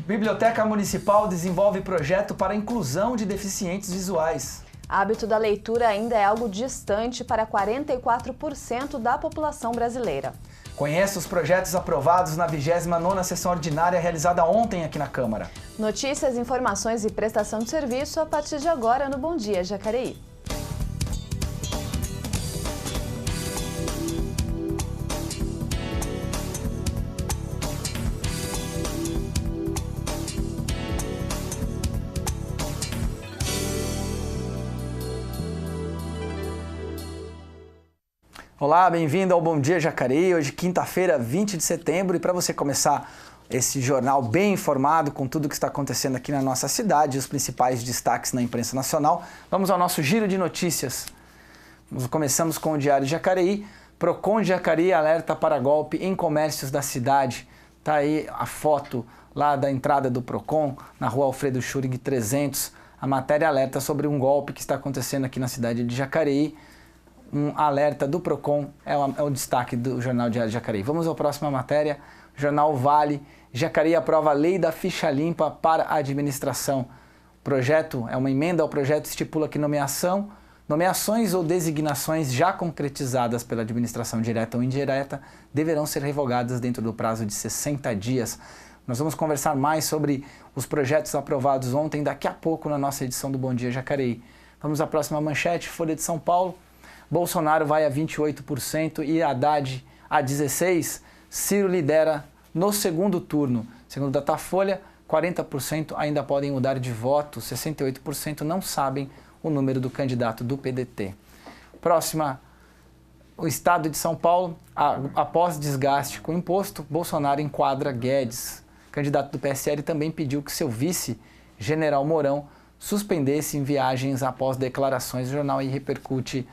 Biblioteca Municipal desenvolve projeto para a inclusão de deficientes visuais. Hábito da leitura ainda é algo distante para 44% da população brasileira. Conheça os projetos aprovados na 29ª sessão ordinária realizada ontem aqui na Câmara. Notícias, informações e prestação de serviço a partir de agora no Bom Dia Jacareí. Olá, bem-vindo ao Bom Dia Jacareí, hoje quinta-feira, 20 de setembro, e para você começar esse jornal bem informado com tudo o que está acontecendo aqui na nossa cidade e os principais destaques na imprensa nacional, vamos ao nosso giro de notícias. Começamos com o Diário de Jacareí. Procon de Jacareí alerta para golpe em comércios da cidade. Está aí a foto lá da entrada do Procon, na rua Alfredo Schurig 300. A matéria alerta sobre um golpe que está acontecendo aqui na cidade de Jacareí. Um alerta do Procon é o destaque do Jornal Diário de Jacareí. Vamos à próxima matéria. Jornal Vale. Jacareí aprova a lei da ficha limpa para a administração. O projeto é uma emenda ao projeto, estipula que nomeações ou designações já concretizadas pela administração direta ou indireta deverão ser revogadas dentro do prazo de 60 dias. Nós vamos conversar mais sobre os projetos aprovados ontem, daqui a pouco, na nossa edição do Bom Dia Jacareí. Vamos à próxima manchete, Folha de São Paulo. Bolsonaro vai a 28% e Haddad a 16%. Ciro lidera no segundo turno. Segundo Datafolha, 40% ainda podem mudar de voto, 68% não sabem o número do candidato do PDT. Próxima, o Estado de São Paulo. Após desgaste com o imposto, Bolsonaro enquadra Guedes. O candidato do PSL também pediu que seu vice, General Mourão, suspendesse em viagens após declarações. O jornal aí repercute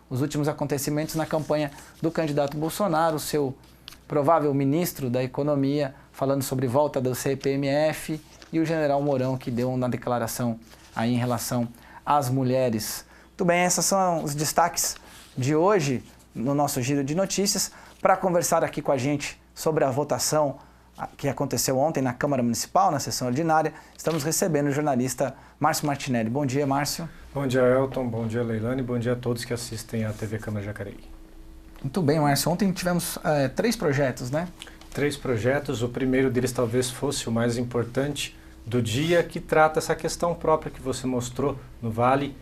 os últimos acontecimentos na campanha do candidato Bolsonaro, seu provável ministro da Economia, falando sobre volta do CPMF, e o general Mourão, que deu uma declaração aí em relação às mulheres. Muito bem, esses são os destaques de hoje no nosso giro de notícias. Para conversar aqui com a gente sobre a votação que aconteceu ontem na Câmara Municipal, na sessão ordinária, estamos recebendo o jornalista Márcio Martinelli. Bom dia, Márcio. Bom dia, Elton. Bom dia, Leilane. Bom dia a todos que assistem à TV Câmara Jacareí. Muito bem, Márcio. Ontem tivemos 3 projetos, né? 3 projetos. O primeiro deles talvez fosse o mais importante do dia, que trata essa questão própria que você mostrou no Vale,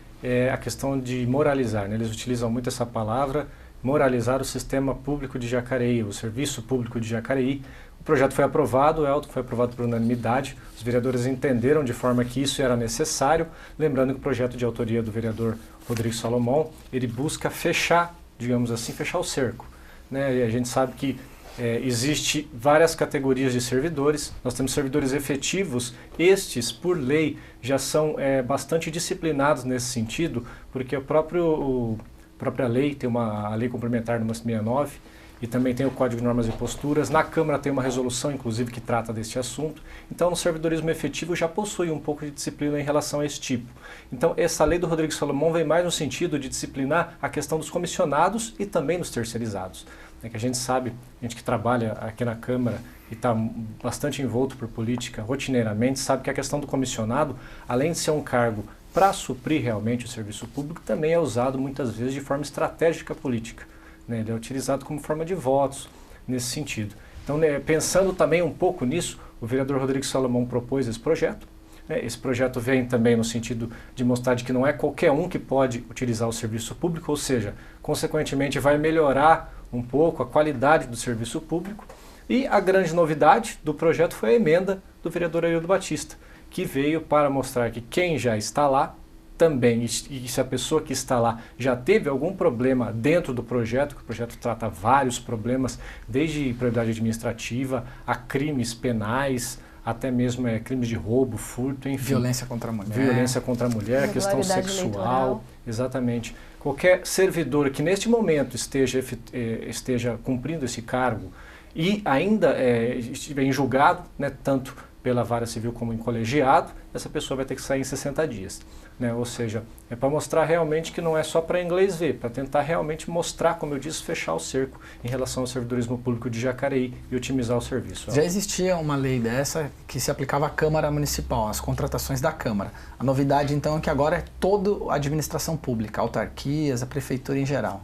a questão de moralizar, né? Eles utilizam muito essa palavra, moralizar o sistema público de Jacareí, o serviço público de Jacareí. O projeto foi aprovado, Elton, foi aprovado por unanimidade. Os vereadores entenderam de forma que isso era necessário. Lembrando que o projeto de autoria do vereador Rodrigo Salomão, ele busca fechar, digamos assim, fechar o cerco, né? E a gente sabe que existe várias categorias de servidores. Nós temos servidores efetivos. Estes, por lei, já são bastante disciplinados nesse sentido, porque a própria lei tem a Lei Complementar número 69, e também tem o Código de Normas e Posturas. Na Câmara tem uma resolução, inclusive, que trata deste assunto. Então, no servidorismo efetivo já possui um pouco de disciplina em relação a esse tipo. Então, essa lei do Rodrigo Salomão vem mais no sentido de disciplinar a questão dos comissionados e também dos terceirizados. É que a gente sabe, a gente que trabalha aqui na Câmara e está bastante envolto por política rotineiramente, sabe que a questão do comissionado, além de ser um cargo para suprir realmente o serviço público, também é usado muitas vezes de forma estratégica política. Ele é utilizado como forma de votos nesse sentido. Então, pensando também um pouco nisso, o vereador Rodrigo Salomão propôs esse projeto. Esse projeto vem também no sentido de mostrar de que não é qualquer um que pode utilizar o serviço público, ou seja, consequentemente vai melhorar um pouco a qualidade do serviço público. E a grande novidade do projeto foi a emenda do vereador Aildo Batista, que veio para mostrar que quem já está lá também, e se a pessoa que está lá já teve algum problema dentro do projeto, que o projeto trata vários problemas, desde improbidade administrativa a crimes penais, até mesmo crimes de roubo, furto, enfim. Violência contra a mulher. Violência contra a mulher, questão sexual. Eleitoral. Exatamente. Qualquer servidor que neste momento esteja cumprindo esse cargo e ainda estiver em julgado, né, tanto pela vara civil como em colegiado, essa pessoa vai ter que sair em 60 dias. Né? Ou seja, é para mostrar realmente que não é só para inglês ver, para tentar realmente mostrar, como eu disse, fechar o cerco em relação ao servidorismo público de Jacareí e otimizar o serviço. Já existia uma lei dessa que se aplicava à Câmara Municipal, às contratações da Câmara. A novidade, então, é que agora é toda a administração pública, autarquias, a prefeitura em geral.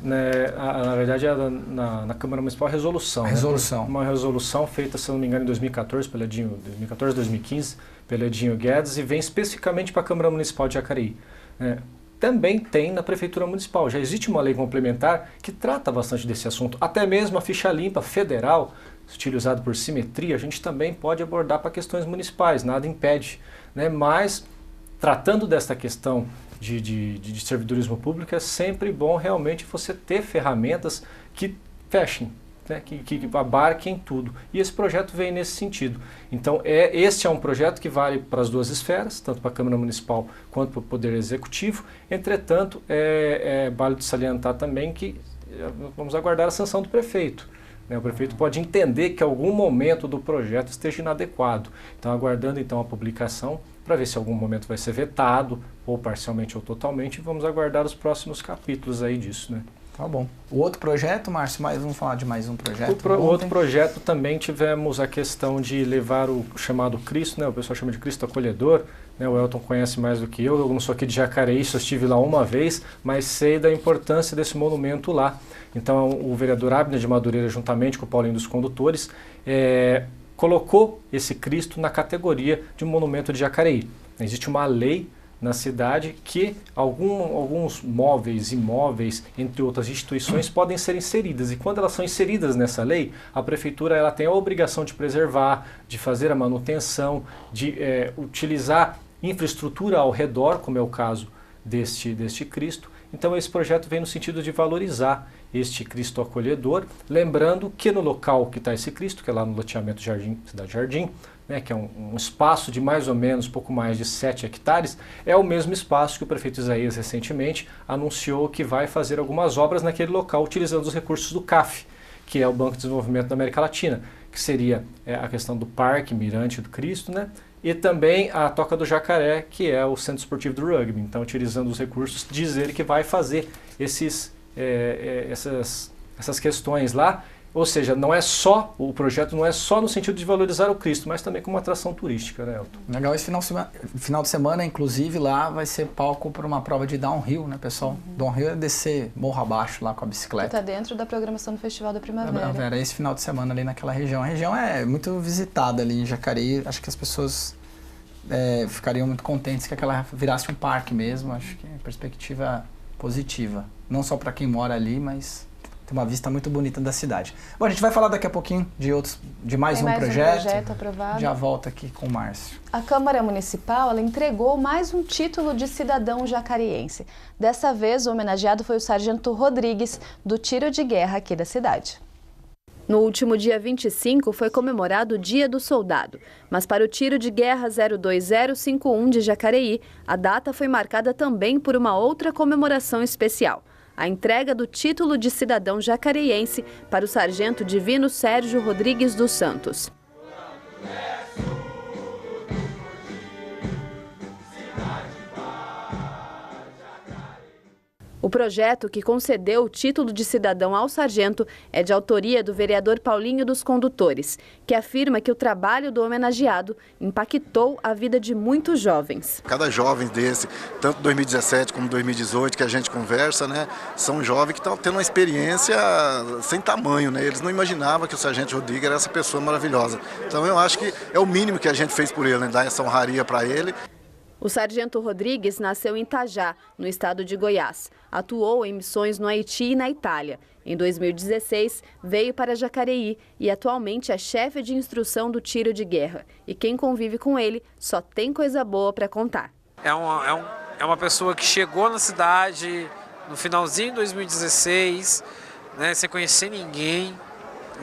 Na verdade, na Câmara Municipal a resolução. Resolução. Né? Uma resolução feita, se não me engano, em 2014, 2015, pelo Edinho Guedes, e vem especificamente para a Câmara Municipal de Jacareí. Também tem na Prefeitura Municipal. Já existe uma lei complementar que trata bastante desse assunto. Até mesmo a ficha limpa federal, utilizada por simetria, a gente também pode abordar para questões municipais, nada impede. Né? Mas, tratando desta questão de servidorismo público, é sempre bom realmente você ter ferramentas que fechem, né, que abarquem tudo. E esse projeto vem nesse sentido. Então, este é um projeto que vale para as duas esferas, tanto para a Câmara Municipal quanto para o Poder Executivo. Entretanto, é válido salientar também que vamos aguardar a sanção do prefeito. O prefeito pode entender que algum momento do projeto esteja inadequado. Então, aguardando então a publicação, para ver se algum momento vai ser vetado, ou parcialmente ou totalmente, e vamos aguardar os próximos capítulos aí disso, né? Tá bom. O outro projeto, Márcio, vamos falar de mais um projeto? O outro projeto também tivemos a questão de levar o chamado Cristo, né? O pessoal chama de Cristo Acolhedor, né? O Elton conhece mais do que eu não sou aqui de Jacareí, só estive lá uma vez, mas sei da importância desse monumento lá. Então, o vereador Abner de Madureira, juntamente com o Paulinho dos Condutores, colocou esse Cristo na categoria de monumento de Jacareí. Existe uma lei na cidade que alguns móveis, imóveis, entre outras instituições, podem ser inseridas. E quando elas são inseridas nessa lei, a prefeitura ela tem a obrigação de preservar, de fazer a manutenção, de utilizar infraestrutura ao redor, como é o caso deste Cristo. Então esse projeto vem no sentido de valorizar este Cristo acolhedor, lembrando que no local que está esse Cristo, que é lá no loteamento Cidade Jardim, né, que é um espaço de mais ou menos pouco mais de 7 hectares, é o mesmo espaço que o prefeito Isaías recentemente anunciou que vai fazer algumas obras naquele local utilizando os recursos do CAF, que é o Banco de Desenvolvimento da América Latina, que seria a questão do Parque Mirante do Cristo, né? E também a Toca do Jacaré, que é o Centro Esportivo do Rugby. Então, utilizando os recursos, diz ele que vai fazer essas questões lá. Ou seja, o projeto não é só no sentido de valorizar o Cristo, mas também como atração turística, né, Elton? Legal, esse final de semana, inclusive, lá vai ser palco para uma prova de downhill, né, pessoal? Downhill é descer morro abaixo lá com a bicicleta. Está dentro da programação do Festival da Primavera. Esse final de semana ali naquela região. A região é muito visitada ali em Jacareí. Acho que as pessoas ficariam muito contentes que aquela virasse um parque mesmo. Acho que é perspectiva positiva. Não só para quem mora ali, mas tem uma vista muito bonita da cidade. Bom, a gente vai falar daqui a pouquinho de mais um projeto aprovado. Já volto aqui com o Márcio. A Câmara Municipal ela entregou mais um título de cidadão jacariense. Dessa vez, o homenageado foi o Sargento Rodrigues, do tiro de guerra aqui da cidade. No último dia 25 foi comemorado o Dia do Soldado, mas para o tiro de guerra 02051 de Jacareí, a data foi marcada também por uma outra comemoração especial. A entrega do título de cidadão jacareiense para o Sargento Divino Sérgio Rodrigues dos Santos. O projeto que concedeu o título de cidadão ao sargento é de autoria do vereador Paulinho dos Condutores, que afirma que o trabalho do homenageado impactou a vida de muitos jovens. Cada jovem desse, tanto 2017 como 2018, que a gente conversa, né, são jovens que estão tendo uma experiência sem tamanho, né? Eles não imaginavam que o sargento Rodrigues era essa pessoa maravilhosa. Então eu acho que é o mínimo que a gente fez por ele, né, dar essa honraria para ele. O sargento Rodrigues nasceu em Itajá, no estado de Goiás. Atuou em missões no Haiti e na Itália. Em 2016, veio para Jacareí e atualmente é chefe de instrução do tiro de guerra. E quem convive com ele só tem coisa boa para contar. É uma pessoa que chegou na cidade no finalzinho de 2016, né, sem conhecer ninguém,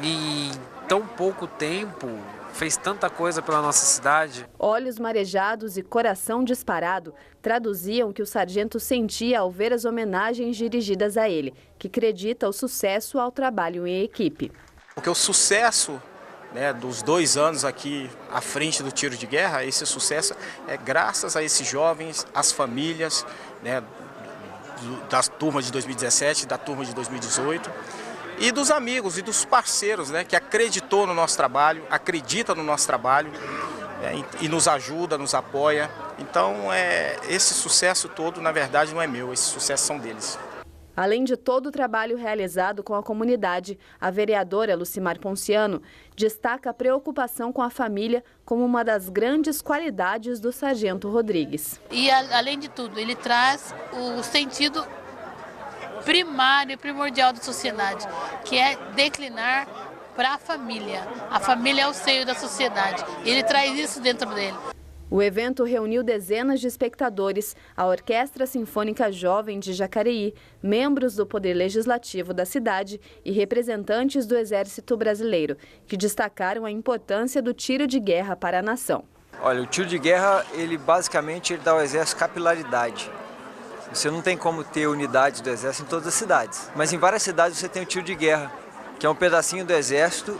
e em tão pouco tempo fez tanta coisa pela nossa cidade. Olhos marejados e coração disparado traduziam o que o sargento sentia ao ver as homenagens dirigidas a ele, que acredita o sucesso ao trabalho em equipe. Porque o sucesso né, dos 2 anos aqui à frente do tiro de guerra, esse sucesso é graças a esses jovens, as famílias, né, das turmas de 2017, da turma de 2018, e dos amigos e dos parceiros, né, que acreditou no nosso trabalho, acredita no nosso trabalho, e nos ajuda, nos apoia. Então, esse sucesso todo, na verdade, não é meu, esses sucessos são deles. Além de todo o trabalho realizado com a comunidade, a vereadora Lucimar Ponciano destaca a preocupação com a família como uma das grandes qualidades do Sargento Rodrigues. E, além de tudo, ele traz o sentido primário e primordial da sociedade, que é declinar para a família. A família é o seio da sociedade. Ele traz isso dentro dele. O evento reuniu dezenas de espectadores, a Orquestra Sinfônica Jovem de Jacareí, membros do Poder Legislativo da cidade e representantes do Exército Brasileiro, que destacaram a importância do tiro de guerra para a nação. Olha, o tiro de guerra, ele basicamente dá ao Exército capilaridade. Você não tem como ter unidade do Exército em todas as cidades, mas em várias cidades você tem o tiro de guerra, que é um pedacinho do Exército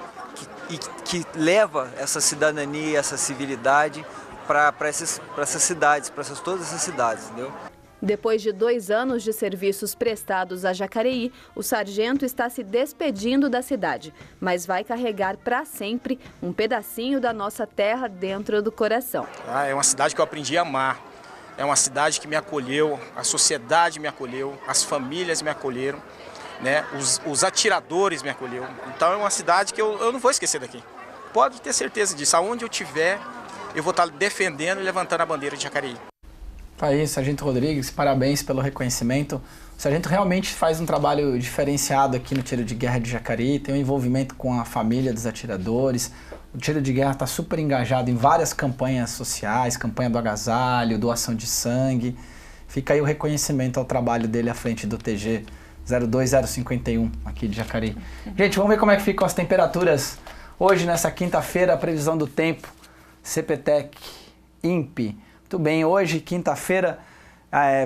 que leva essa cidadania, essa civilidade para essas cidades, para todas essas cidades, entendeu? Depois de 2 anos de serviços prestados a Jacareí, o sargento está se despedindo da cidade, mas vai carregar para sempre um pedacinho da nossa terra dentro do coração. É uma cidade que eu aprendi a amar, é uma cidade que me acolheu, a sociedade me acolheu, as famílias me acolheram, né? Os atiradores me acolheram. Então é uma cidade que eu não vou esquecer daqui. Pode ter certeza disso, aonde eu estiver, eu vou estar defendendo e levantando a bandeira de Jacareí. Aí, Sargento Rodrigues, parabéns pelo reconhecimento. O Sargento realmente faz um trabalho diferenciado aqui no Tiro de Guerra de Jacareí, tem um envolvimento com a família dos atiradores. O Tiro de Guerra está super engajado em várias campanhas sociais, campanha do agasalho, doação de sangue. Fica aí o reconhecimento ao trabalho dele à frente do TG 02051 aqui de Jacareí. Gente, vamos ver como é que ficam as temperaturas hoje, nessa quinta-feira, a previsão do tempo. CPTEC, INPE. Muito bem, hoje, quinta-feira,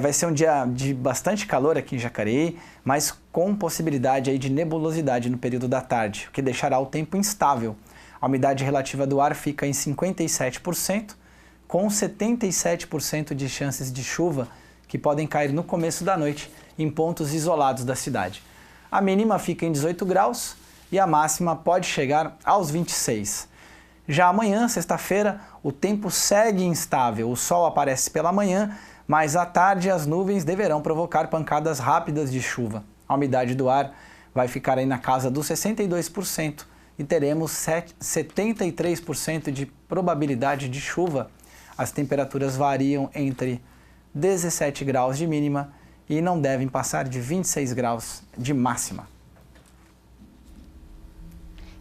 vai ser um dia de bastante calor aqui em Jacareí, mas com possibilidade aí de nebulosidade no período da tarde, o que deixará o tempo instável. A umidade relativa do ar fica em 57%, com 77% de chances de chuva que podem cair no começo da noite em pontos isolados da cidade. A mínima fica em 18 graus e a máxima pode chegar aos 26. Já amanhã, sexta-feira, o tempo segue instável. O sol aparece pela manhã, mas à tarde as nuvens deverão provocar pancadas rápidas de chuva. A umidade do ar vai ficar aí na casa dos 62% e teremos 73% de probabilidade de chuva. As temperaturas variam entre 17 graus de mínima e não devem passar de 26 graus de máxima.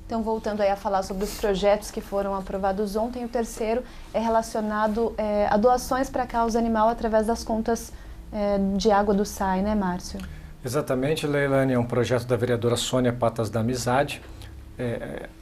Então, voltando aí a falar sobre os projetos que foram aprovados ontem, o terceiro é relacionado a doações para a causa animal através das contas de água do SAI, né, Márcio? Exatamente, Leilane, é um projeto da vereadora Sônia Patas da Amizade.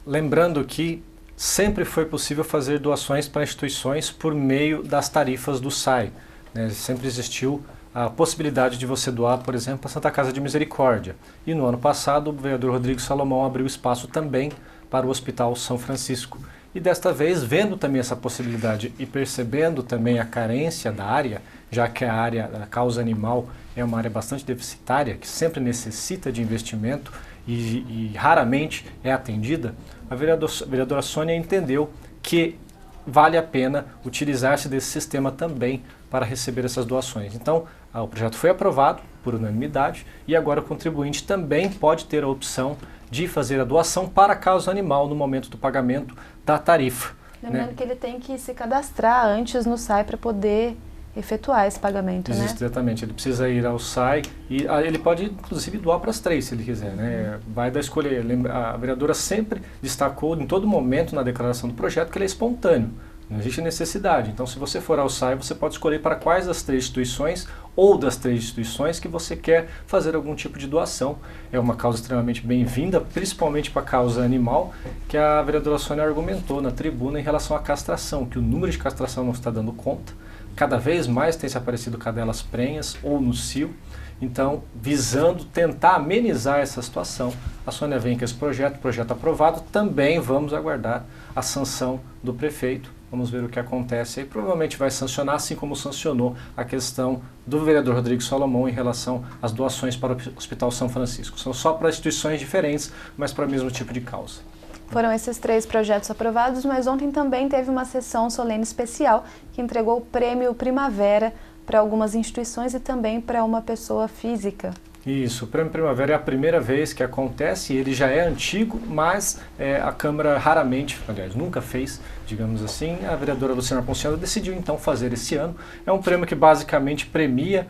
Lembrando que sempre foi possível fazer doações para instituições por meio das tarifas do SAI. Né? Sempre existiu a possibilidade de você doar, por exemplo, para a Santa Casa de Misericórdia. E no ano passado, o vereador Rodrigo Salomão abriu espaço também para o Hospital São Francisco. E desta vez, vendo também essa possibilidade e percebendo também a carência da área, já que a área da causa animal é uma área bastante deficitária, que sempre necessita de investimento e raramente é atendida, a vereadora Sônia entendeu que vale a pena utilizar-se desse sistema também para receber essas doações. Então, o projeto foi aprovado por unanimidade e agora o contribuinte também pode ter a opção de fazer a doação para a causa animal no momento do pagamento da tarifa. Lembrando que ele tem que se cadastrar antes no SAI para poder efetuar esse pagamento, né? Exatamente, ele precisa ir ao SAI e ele pode inclusive doar para as 3 se ele quiser, né? Vai da escolha. A vereadora sempre destacou em todo momento na declaração do projeto que ele é espontâneo. Não existe necessidade. Então, se você for ao SAI, você pode escolher para quais das 3 instituições ou das 3 instituições que você quer fazer algum tipo de doação. É uma causa extremamente bem-vinda, principalmente para a causa animal, que a vereadora Sônia argumentou na tribuna em relação à castração, que o número de castração não está dando conta. Cada vez mais tem se aparecido cadelas prenhas ou no cio. Então, visando tentar amenizar essa situação, a Sônia vem com esse projeto aprovado. Também vamos aguardar a sanção do prefeito. Vamos ver o que acontece aí. Provavelmente vai sancionar, assim como sancionou a questão do vereador Rodrigo Salomão em relação às doações para o Hospital São Francisco. São só para instituições diferentes, mas para o mesmo tipo de causa. Foram esses 3 projetos aprovados, mas ontem também teve uma sessão solene especial que entregou o Prêmio Primavera para algumas instituições e também para uma pessoa física. Isso, o Prêmio Primavera é a primeira vez que acontece, ele já é antigo, mas a Câmara raramente, aliás, nunca fez, digamos assim. A vereadora Luciana Ponciano decidiu então fazer esse ano. É um prêmio que basicamente premia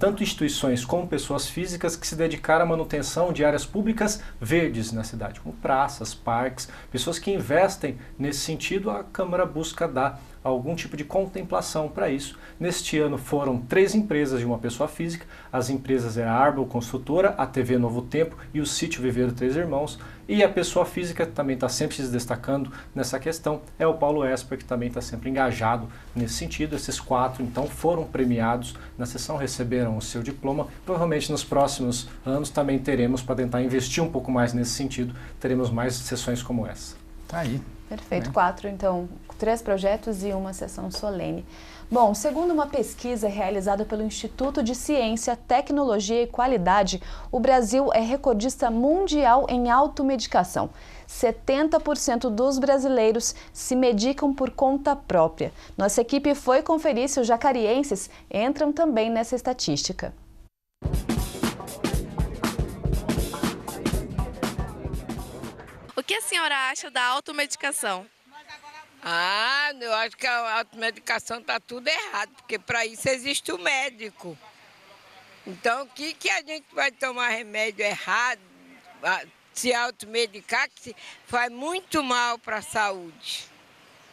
tanto instituições como pessoas físicas que se dedicaram à manutenção de áreas públicas verdes na cidade, como praças, parques, pessoas que investem nesse sentido. A Câmara busca dar algum tipo de contemplação para isso. Neste ano foram 3 empresas de uma pessoa física. As empresas eram a Arbel Construtora, a TV Novo Tempo e o Sítio Viveiro Três Irmãos. E a pessoa física que também está sempre se destacando nessa questão é o Paulo Esper, que também está sempre engajado nesse sentido. Esses 4 então foram premiados na sessão, receberam o seu diploma. Provavelmente nos próximos anos também teremos, para tentar investir um pouco mais nesse sentido, teremos mais sessões como essa. Tá aí. Perfeito, 4 então, 3 projetos e uma sessão solene. Bom, segundo uma pesquisa realizada pelo Instituto de Ciência, Tecnologia e Qualidade, o Brasil é recordista mundial em automedicação. 70% dos brasileiros se medicam por conta própria. Nossa equipe foi conferir se os jacarienses entram também nessa estatística. O que a senhora acha da automedicação? Eu acho que a automedicação está tudo errado, porque para isso existe o médico. Então, o que a gente vai tomar remédio errado, se automedicar, que faz muito mal para a saúde.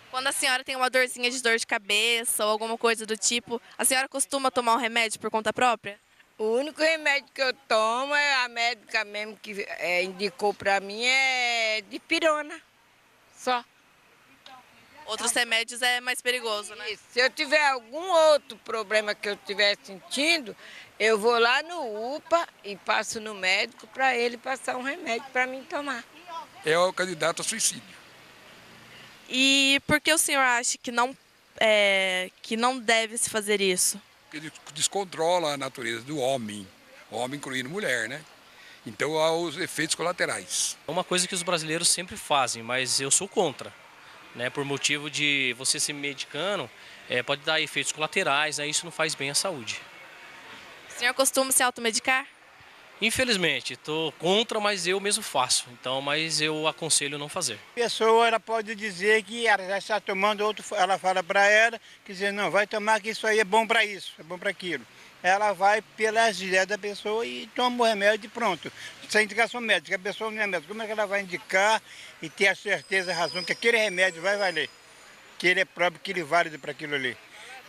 Quando a senhora tem uma dorzinha de dor de cabeça ou alguma coisa do tipo, a senhora costuma tomar um remédio por conta própria? O único remédio que eu tomo, a médica mesmo que indicou para mim, é dipirona, só. Outros remédios é mais perigoso, né? Se eu tiver algum outro problema que eu estiver sentindo, eu vou lá no UPA e passo no médico para ele passar um remédio para mim tomar. É o candidato a suicídio. E por que o senhor acha que não deve se fazer isso? Ele descontrola a natureza do homem incluindo mulher, né? Então há os efeitos colaterais. É uma coisa que os brasileiros sempre fazem, mas eu sou contra. Por motivo de você se medicando, pode dar efeitos colaterais, isso não faz bem à saúde. O senhor costuma se automedicar? Infelizmente, estou contra, mas eu mesmo faço. Mas eu aconselho não fazer. A pessoa ela pode dizer que ela já está tomando outro, ela fala para ela, quer dizer, não, vai tomar que isso aí é bom para isso, é bom para aquilo. Ela vai pelas ideias da pessoa e toma o remédio e pronto. Sem indicação médica, a pessoa não é médica. Como é que ela vai indicar e ter a certeza, a razão que aquele remédio vai valer? Que ele é próprio, que ele é válido para aquilo ali.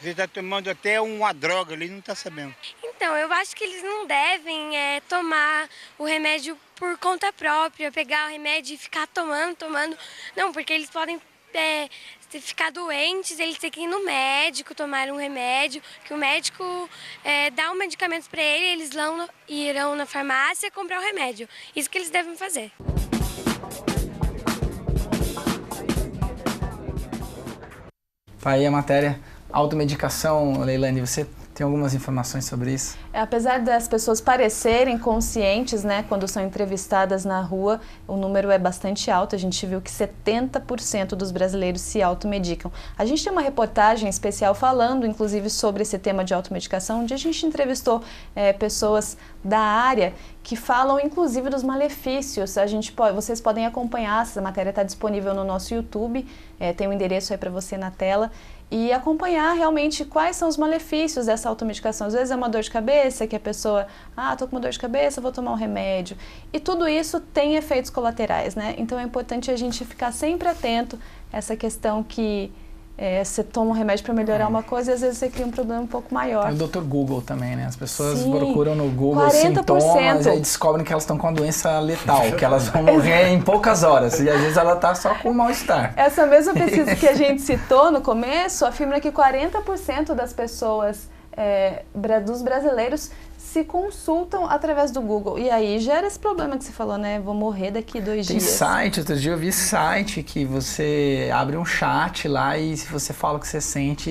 Você está tomando até uma droga ali e não está sabendo. Então, eu acho que eles não devem tomar o remédio por conta própria, pegar o remédio e ficar tomando. Não, porque eles podem se ficar doentes, eles têm que ir no médico, tomar um remédio, que o médico dá um medicamento para eles irão na farmácia comprar o remédio. Isso que eles devem fazer. Tá aí a matéria. Automedicação, Leilane, você tem algumas informações sobre isso? Apesar das pessoas parecerem conscientes, quando são entrevistadas na rua, o número é bastante alto. A gente viu que 70% dos brasileiros se automedicam. A gente tem uma reportagem especial falando, inclusive, sobre esse tema de automedicação, onde a gente entrevistou pessoas da área que falam, inclusive, dos malefícios. Vocês podem acompanhar, essa matéria está disponível no nosso YouTube, tem um endereço aí para você na tela, e acompanhar realmente quais são os malefícios dessa automedicação. Às vezes é uma dor de cabeça, que a pessoa, tô com uma dor de cabeça, vou tomar um remédio. E tudo isso tem efeitos colaterais, Então é importante a gente ficar sempre atento a essa questão que você toma um remédio para melhorar uma coisa e às vezes você cria um problema um pouco maior. Tem o Dr. Google também, né? As pessoas Sim, procuram no Google 40%. sintomas e aí descobrem que elas estão com uma doença letal, que elas vão morrer em poucas horas. E às vezes ela está só com mal-estar. Essa mesma pesquisa que a gente citou no começo afirma que 40% das pessoas, dos brasileiros, se consultam através do Google. E aí gera esse problema que você falou, né? Vou morrer daqui 2 dias. Tem site, outro dia eu vi site que você abre um chat lá e se você fala o que você sente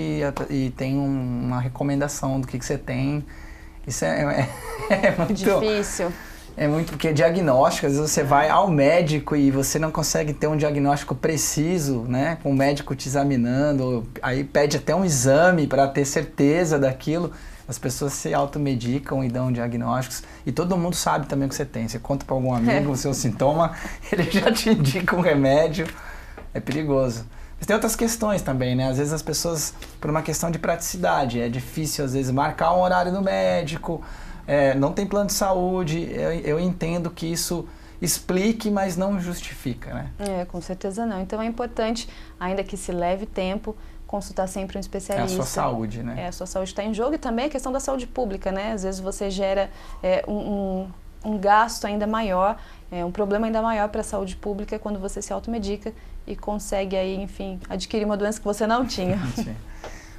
e tem uma recomendação do que você tem. Isso é muito difícil. É muito, porque diagnóstico, às vezes você vai ao médico e você não consegue ter um diagnóstico preciso, né? Com o médico te examinando, aí pede até um exame para ter certeza daquilo. As pessoas se automedicam e dão diagnósticos. E todo mundo sabe também o que você tem. Você conta para algum amigo o seu sintoma, ele já te indica um remédio. É perigoso. Mas tem outras questões também, né? Às vezes as pessoas, por uma questão de praticidade, é difícil às vezes marcar um horário no médico, não tem plano de saúde. Eu entendo que isso explique, mas não justifica, né? Com certeza não. Então é importante, ainda que se leve tempo, consultar sempre um especialista. É a sua saúde, né? A sua saúde está em jogo e também a questão da saúde pública, né? Às vezes você gera um gasto ainda maior, um problema ainda maior para a saúde pública quando você se automedica e consegue aí, enfim, adquirir uma doença que você não tinha. Sim.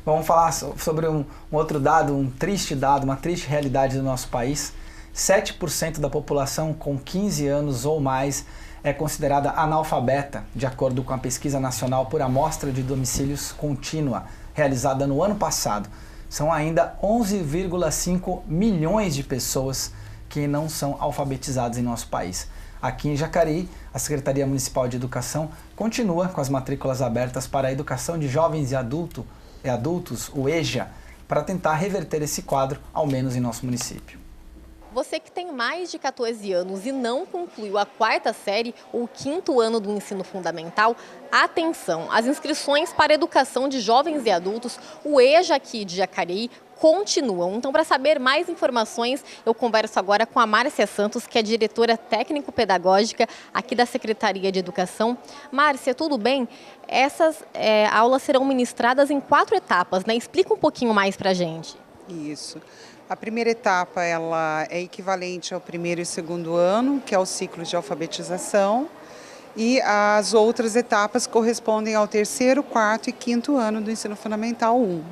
Vamos falar sobre um outro dado, uma triste realidade do nosso país. 7% da população com 15 anos ou mais é considerada analfabeta, de acordo com a Pesquisa Nacional por Amostra de Domicílios Contínua, realizada no ano passado. São ainda 11,5 milhões de pessoas que não são alfabetizadas em nosso país. Aqui em Jacareí, a Secretaria Municipal de Educação continua com as matrículas abertas para a educação de jovens e adultos, o EJA, para tentar reverter esse quadro, ao menos em nosso município. Você que tem mais de 14 anos e não concluiu a 4ª série ou 5º ano do ensino fundamental, atenção! As inscrições para a educação de jovens e adultos, o EJA aqui de Jacareí, continuam. Então, para saber mais informações, eu converso agora com a Márcia Santos, que é diretora técnico-pedagógica aqui da Secretaria de Educação. Márcia, tudo bem? Essas aulas serão ministradas em 4 etapas, né? Explica um pouquinho mais para a gente. Isso. A primeira etapa ela é equivalente ao 1º e 2º ano, que é o ciclo de alfabetização, e as outras etapas correspondem ao 3º, 4º e 5º ano do ensino fundamental 1,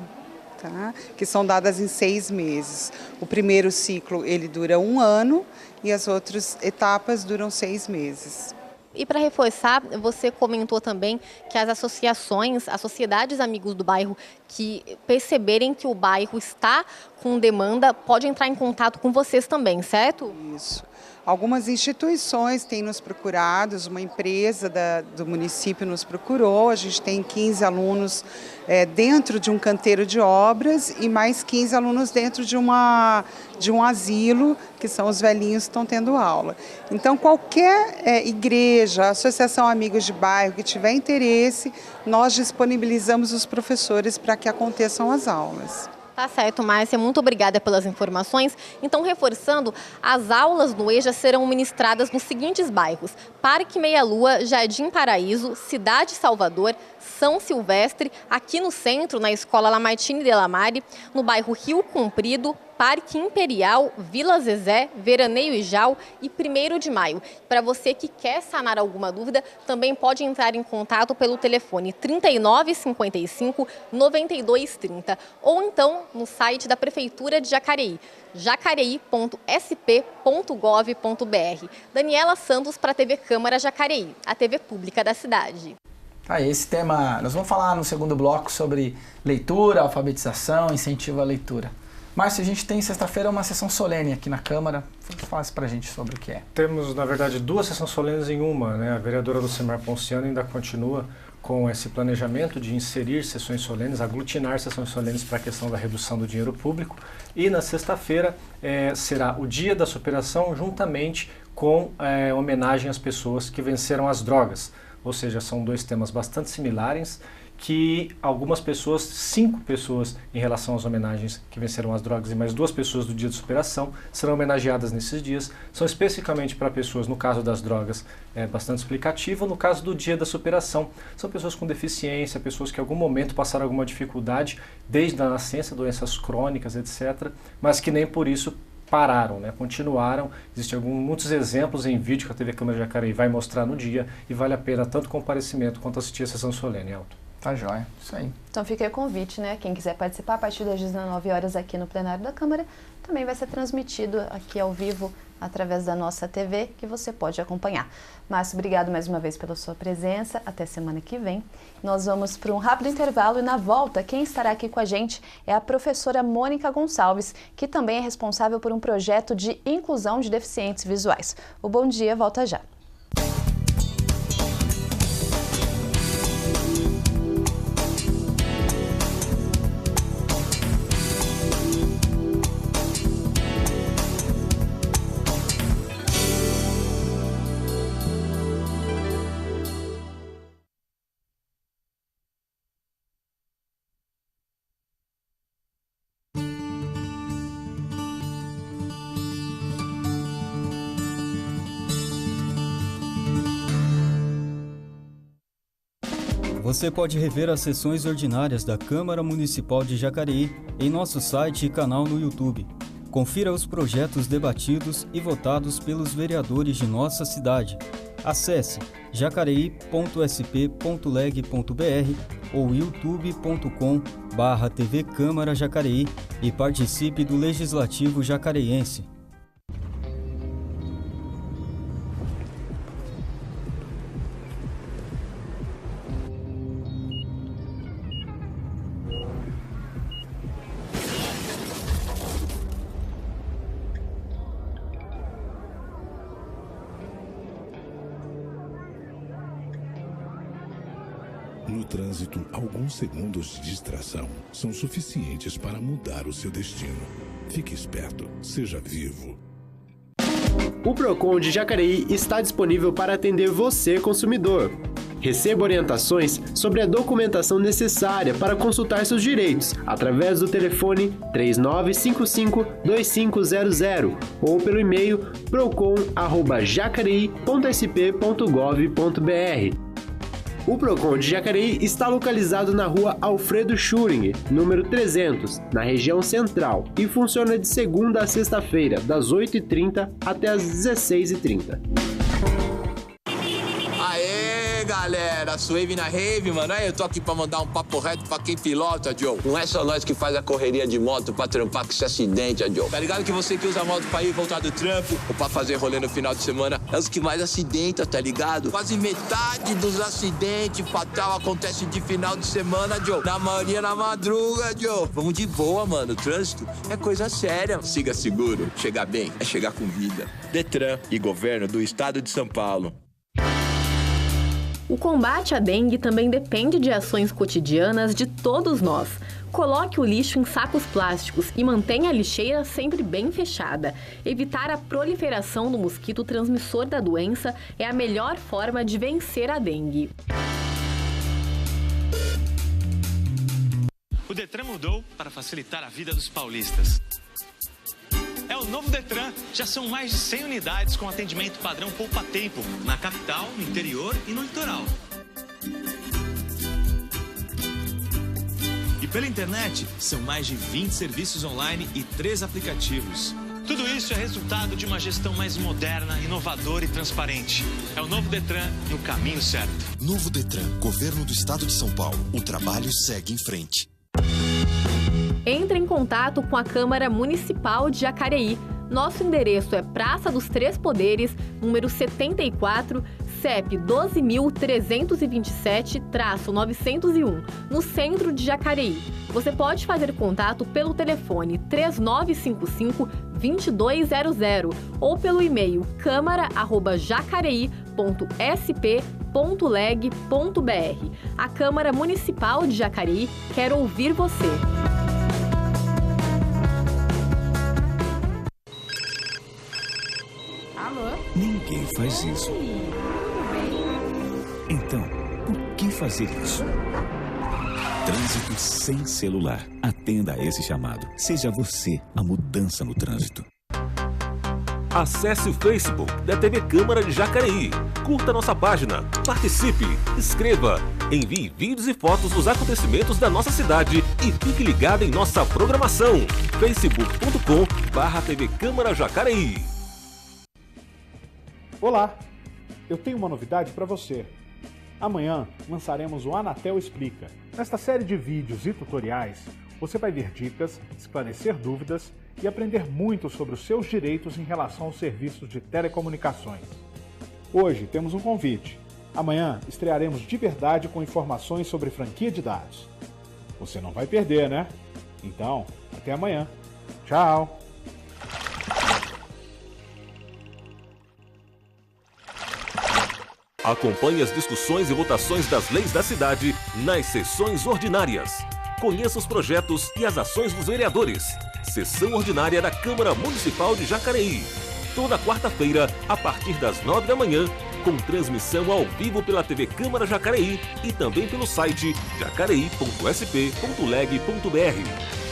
tá? Que são dadas em 6 meses. O primeiro ciclo ele dura 1 ano e as outras etapas duram 6 meses. E para reforçar, você comentou também que as associações, as sociedades amigos do bairro, que perceberem que o bairro está com demanda, pode entrar em contato com vocês também, certo? Isso. Algumas instituições têm nos procurado, uma empresa do município nos procurou, a gente tem 15 alunos dentro de um canteiro de obras e mais 15 alunos dentro de um asilo, que são os velhinhos que estão tendo aula. Então, qualquer igreja, associação Amigos de Bairro que tiver interesse, nós disponibilizamos os professores para que aconteçam as aulas. Tá certo, Márcia. Muito obrigada pelas informações. Então, reforçando, as aulas no EJA serão ministradas nos seguintes bairros: Parque Meia Lua, Jardim Paraíso, Cidade Salvador, São Silvestre, aqui no centro, na Escola Lamartine de la Mare, no bairro Rio Comprido, Parque Imperial, Vila Zezé, Veraneio Ijau e 1º de Maio. Para você que quer sanar alguma dúvida, também pode entrar em contato pelo telefone 3955 9230 ou então no site da Prefeitura de Jacareí, jacareí.sp.gov.br. Daniela Santos para a TV Câmara Jacareí, a TV pública da cidade. Esse tema, nós vamos falar no segundo bloco sobre leitura, alfabetização, incentivo à leitura. Márcio, a gente tem sexta-feira uma sessão solene aqui na Câmara. Fala para a gente sobre o que é. Temos, na verdade, 2 sessões solenes em uma, né? A vereadora Lucimar Ponciano ainda continua com esse planejamento de inserir sessões solenes, aglutinar sessões solenes para a questão da redução do dinheiro público. E na sexta-feira será o Dia da Superação, juntamente com homenagem às pessoas que venceram as drogas. Ou seja, são 2 temas bastante similares que algumas pessoas, 5 pessoas em relação às homenagens que venceram as drogas e mais 2 pessoas do Dia de Superação, serão homenageadas nesses dias. São especificamente para pessoas, no caso das drogas, é bastante explicativo. No caso do Dia da Superação, são pessoas com deficiência, pessoas que em algum momento passaram alguma dificuldade, desde a nascença, doenças crônicas, etc., mas que nem por isso pararam, né? Continuaram. Existem muitos exemplos em vídeo que a TV Câmara de Jacareí vai mostrar no dia e vale a pena tanto o comparecimento quanto assistir a sessão solene, Elton. Tá jóia, isso aí. Então fica aí o convite, né? Quem quiser participar a partir das 19 horas aqui no plenário da Câmara, também vai ser transmitido aqui ao vivo através da nossa TV, que você pode acompanhar. Márcio, obrigado mais uma vez pela sua presença. Até semana que vem. Nós vamos para um rápido intervalo e na volta, quem estará aqui com a gente é a professora Mônica Gonçalves, que também é responsável por um projeto de inclusão de deficientes visuais. O Bom Dia volta já. Você pode rever as sessões ordinárias da Câmara Municipal de Jacareí em nosso site e canal no YouTube. Confira os projetos debatidos e votados pelos vereadores de nossa cidade. Acesse jacareí.sp.leg.br ou youtube.com/TV Câmara Jacareí e participe do Legislativo Jacareiense. No trânsito, alguns segundos de distração são suficientes para mudar o seu destino. Fique esperto, seja vivo. O Procon de Jacareí está disponível para atender você, consumidor. Receba orientações sobre a documentação necessária para consultar seus direitos através do telefone 3955-2500 ou pelo e-mail procon@jacareí.sp.gov.br. O Procon de Jacareí está localizado na rua Alfredo Schuring, número 300, na região central, e funciona de segunda a sexta-feira, das 8h30 até as 16h30. Aê, galera, Suave na rave, mano. Aí eu tô aqui pra mandar um papo reto pra quem pilota, Joe. Não é só nós que faz a correria de moto pra trampar com esse acidente, Joe. Tá ligado que você que usa a moto pra ir e voltar do trampo ou pra fazer rolê no final de semana é os que mais acidenta, tá ligado? Quase metade dos acidentes fatal acontece de final de semana, Joe. Na maioria na madruga, Joe. Vamos de boa, mano. O trânsito é coisa séria. Siga seguro. Chegar bem é chegar com vida. Detran e Governo do Estado de São Paulo. O combate à dengue também depende de ações cotidianas de todos nós. Coloque o lixo em sacos plásticos e mantenha a lixeira sempre bem fechada. Evitar a proliferação do mosquito transmissor da doença é a melhor forma de vencer a dengue. O Detran mudou para facilitar a vida dos paulistas. É o novo Detran. Já são mais de 100 unidades com atendimento padrão poupa-tempo na capital, no interior e no litoral. E pela internet, são mais de 20 serviços online e 3 aplicativos. Tudo isso é resultado de uma gestão mais moderna, inovadora e transparente. É o novo Detran no caminho certo. Novo Detran, Governo do Estado de São Paulo. O trabalho segue em frente. Entre em contato com a Câmara Municipal de Jacareí. Nosso endereço é Praça dos Três Poderes, número 74, CEP 12.327-901, no centro de Jacareí. Você pode fazer contato pelo telefone 3955-2200 ou pelo e-mail câmara@jacareí.sp.leg.br. A Câmara Municipal de Jacareí quer ouvir você. Ninguém faz isso. Então, por que fazer isso? Trânsito sem celular. Atenda a esse chamado. Seja você a mudança no trânsito. Acesse o Facebook da TV Câmara de Jacareí. Curta nossa página, participe, escreva, envie vídeos e fotos dos acontecimentos da nossa cidade e fique ligado em nossa programação. facebook.com/TV Câmara Jacareí. Olá, eu tenho uma novidade para você. Amanhã lançaremos o Anatel Explica. Nesta série de vídeos e tutoriais, você vai ver dicas, esclarecer dúvidas e aprender muito sobre os seus direitos em relação aos serviços de telecomunicações. Hoje temos um convite. Amanhã estrearemos de verdade com informações sobre franquia de dados. Você não vai perder, né? Então, até amanhã. Tchau! Acompanhe as discussões e votações das leis da cidade nas sessões ordinárias. Conheça os projetos e as ações dos vereadores. Sessão ordinária da Câmara Municipal de Jacareí. Toda quarta-feira, a partir das 9 da manhã, com transmissão ao vivo pela TV Câmara Jacareí e também pelo site jacareí.sp.leg.br.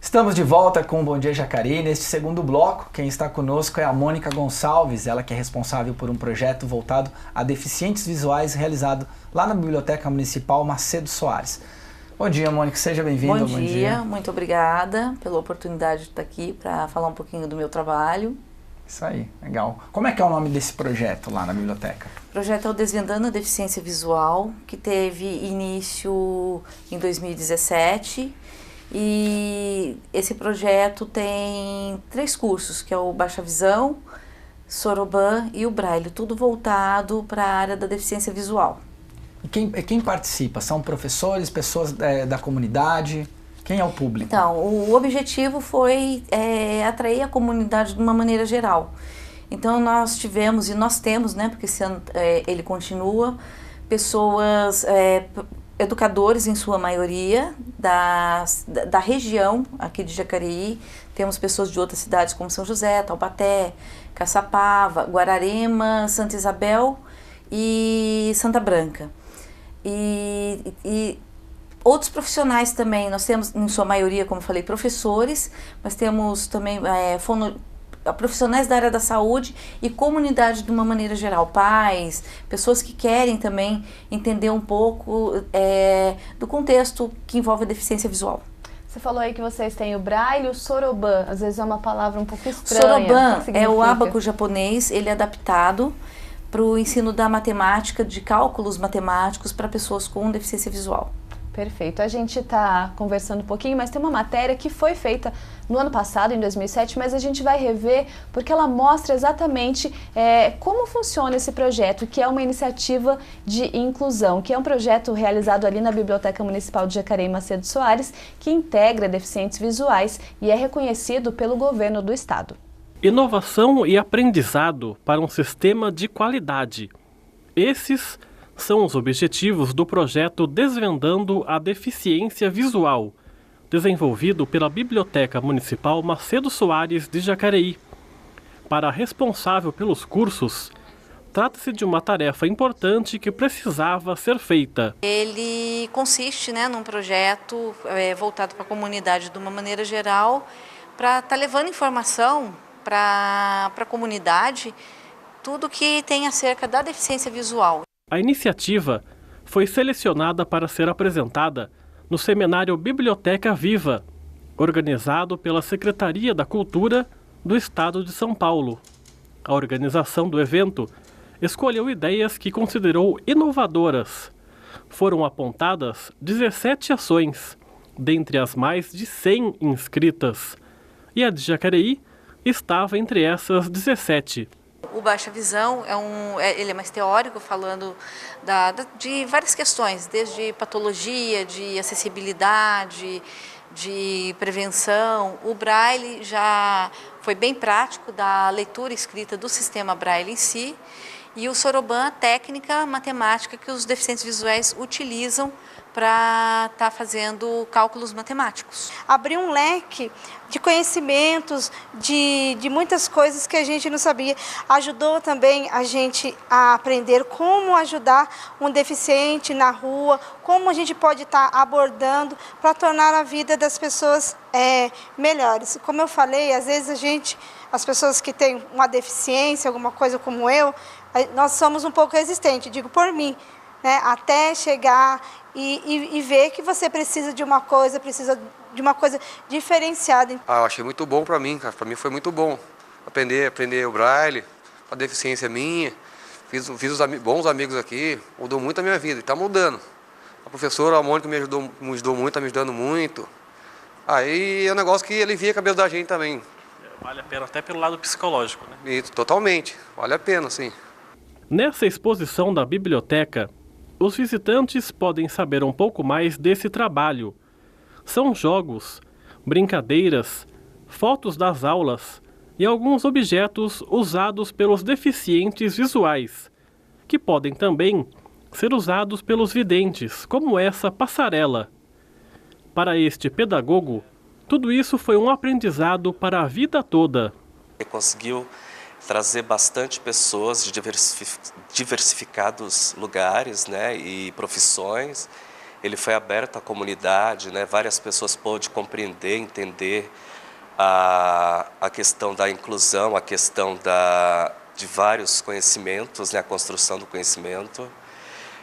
Estamos de volta com o Bom Dia Jacareí. Neste segundo bloco, quem está conosco é a Mônica Gonçalves, ela que é responsável por um projeto voltado a deficientes visuais realizado lá na Biblioteca Municipal Macedo Soares. Bom dia, Mônica, seja bem-vinda. Bom dia, muito obrigada pela oportunidade de estar aqui para falar um pouquinho do meu trabalho. Isso aí, legal. Como é que é o nome desse projeto lá na biblioteca? O projeto é o Desvendando a Deficiência Visual, que teve início em 2017. E esse projeto tem 3 cursos, que é o Baixa Visão, Soroban e o Braille, tudo voltado para a área da deficiência visual. E quem participa? São professores, pessoas da comunidade? Quem é o público? Então, o objetivo foi atrair a comunidade de uma maneira geral. Então nós tivemos, e nós temos, né, porque esse ano ele continua, pessoas... educadores, em sua maioria, da região aqui de Jacareí. Temos pessoas de outras cidades como São José, Taubaté, Caçapava, Guararema, Santa Isabel e Santa Branca. E outros profissionais também. Nós temos, em sua maioria, como falei, professores, mas temos também profissionais da área da saúde e comunidade de uma maneira geral, pais, pessoas que querem também entender um pouco do contexto que envolve a deficiência visual. Você falou aí que vocês têm o Braille e o Soroban, às vezes é uma palavra um pouco estranha. Soroban é o ábaco japonês, ele é adaptado para o ensino da matemática, de cálculos matemáticos para pessoas com deficiência visual. Perfeito. A gente está conversando um pouquinho, mas tem uma matéria que foi feita no ano passado, em 2007, mas a gente vai rever porque ela mostra exatamente como funciona esse projeto, que é uma iniciativa de inclusão, que é um projeto realizado ali na Biblioteca Municipal de Jacareí Macedo Soares, que integra deficientes visuais e é reconhecido pelo governo do estado. Inovação e aprendizado para um sistema de qualidade. Esses são os objetivos do projeto Desvendando a Deficiência Visual, desenvolvido pela Biblioteca Municipal Macedo Soares de Jacareí. Para a responsável pelos cursos, trata-se de uma tarefa importante que precisava ser feita. Ele consiste, num projeto voltado para a comunidade de uma maneira geral, para estar levando informação para a comunidade, tudo que tem acerca da deficiência visual. A iniciativa foi selecionada para ser apresentada no seminário Biblioteca Viva, organizado pela Secretaria da Cultura do Estado de São Paulo. A organização do evento escolheu ideias que considerou inovadoras. Foram apontadas 17 ações, dentre as mais de 100 inscritas, e a de Jacareí estava entre essas 17. O Baixa Visão ele é mais teórico, falando de várias questões, desde patologia, de acessibilidade, de prevenção. O Braille já foi bem prático da leitura e escrita do sistema Braille em si, e o Soroban, a técnica matemática que os deficientes visuais utilizam para estar fazendo cálculos matemáticos. Abrir um leque de conhecimentos, de muitas coisas que a gente não sabia. Ajudou também a gente a aprender como ajudar um deficiente na rua, como a gente pode estar abordando para tornar a vida das pessoas melhores. Como eu falei, às vezes as pessoas que têm uma deficiência, alguma coisa como eu, nós somos um pouco resistentes, digo por mim, né? Até chegar e ver que você precisa de uma coisa diferenciada. Eu achei muito bom para mim, cara. Para mim foi muito bom aprender o Braille, a deficiência minha. Fiz bons amigos aqui, mudou muito a minha vida e está mudando. A professora, a Mônica, me ajudou muito, está me ajudando muito. Aí é um negócio que alivia a cabeça da gente também. Vale a pena até pelo lado psicológico, né? Isso, totalmente. Vale a pena, sim. Nessa exposição da biblioteca, os visitantes podem saber um pouco mais desse trabalho. São jogos, brincadeiras, fotos das aulas e alguns objetos usados pelos deficientes visuais, que podem também ser usados pelos videntes, como essa passarela. Para este pedagogo, tudo isso foi um aprendizado para a vida toda. Ele conseguiu trazer bastante pessoas de diversificados lugares, né, e profissões. Ele foi aberto à comunidade, né, várias pessoas pôde compreender, entender a questão da inclusão, a questão de vários conhecimentos, né, a construção do conhecimento.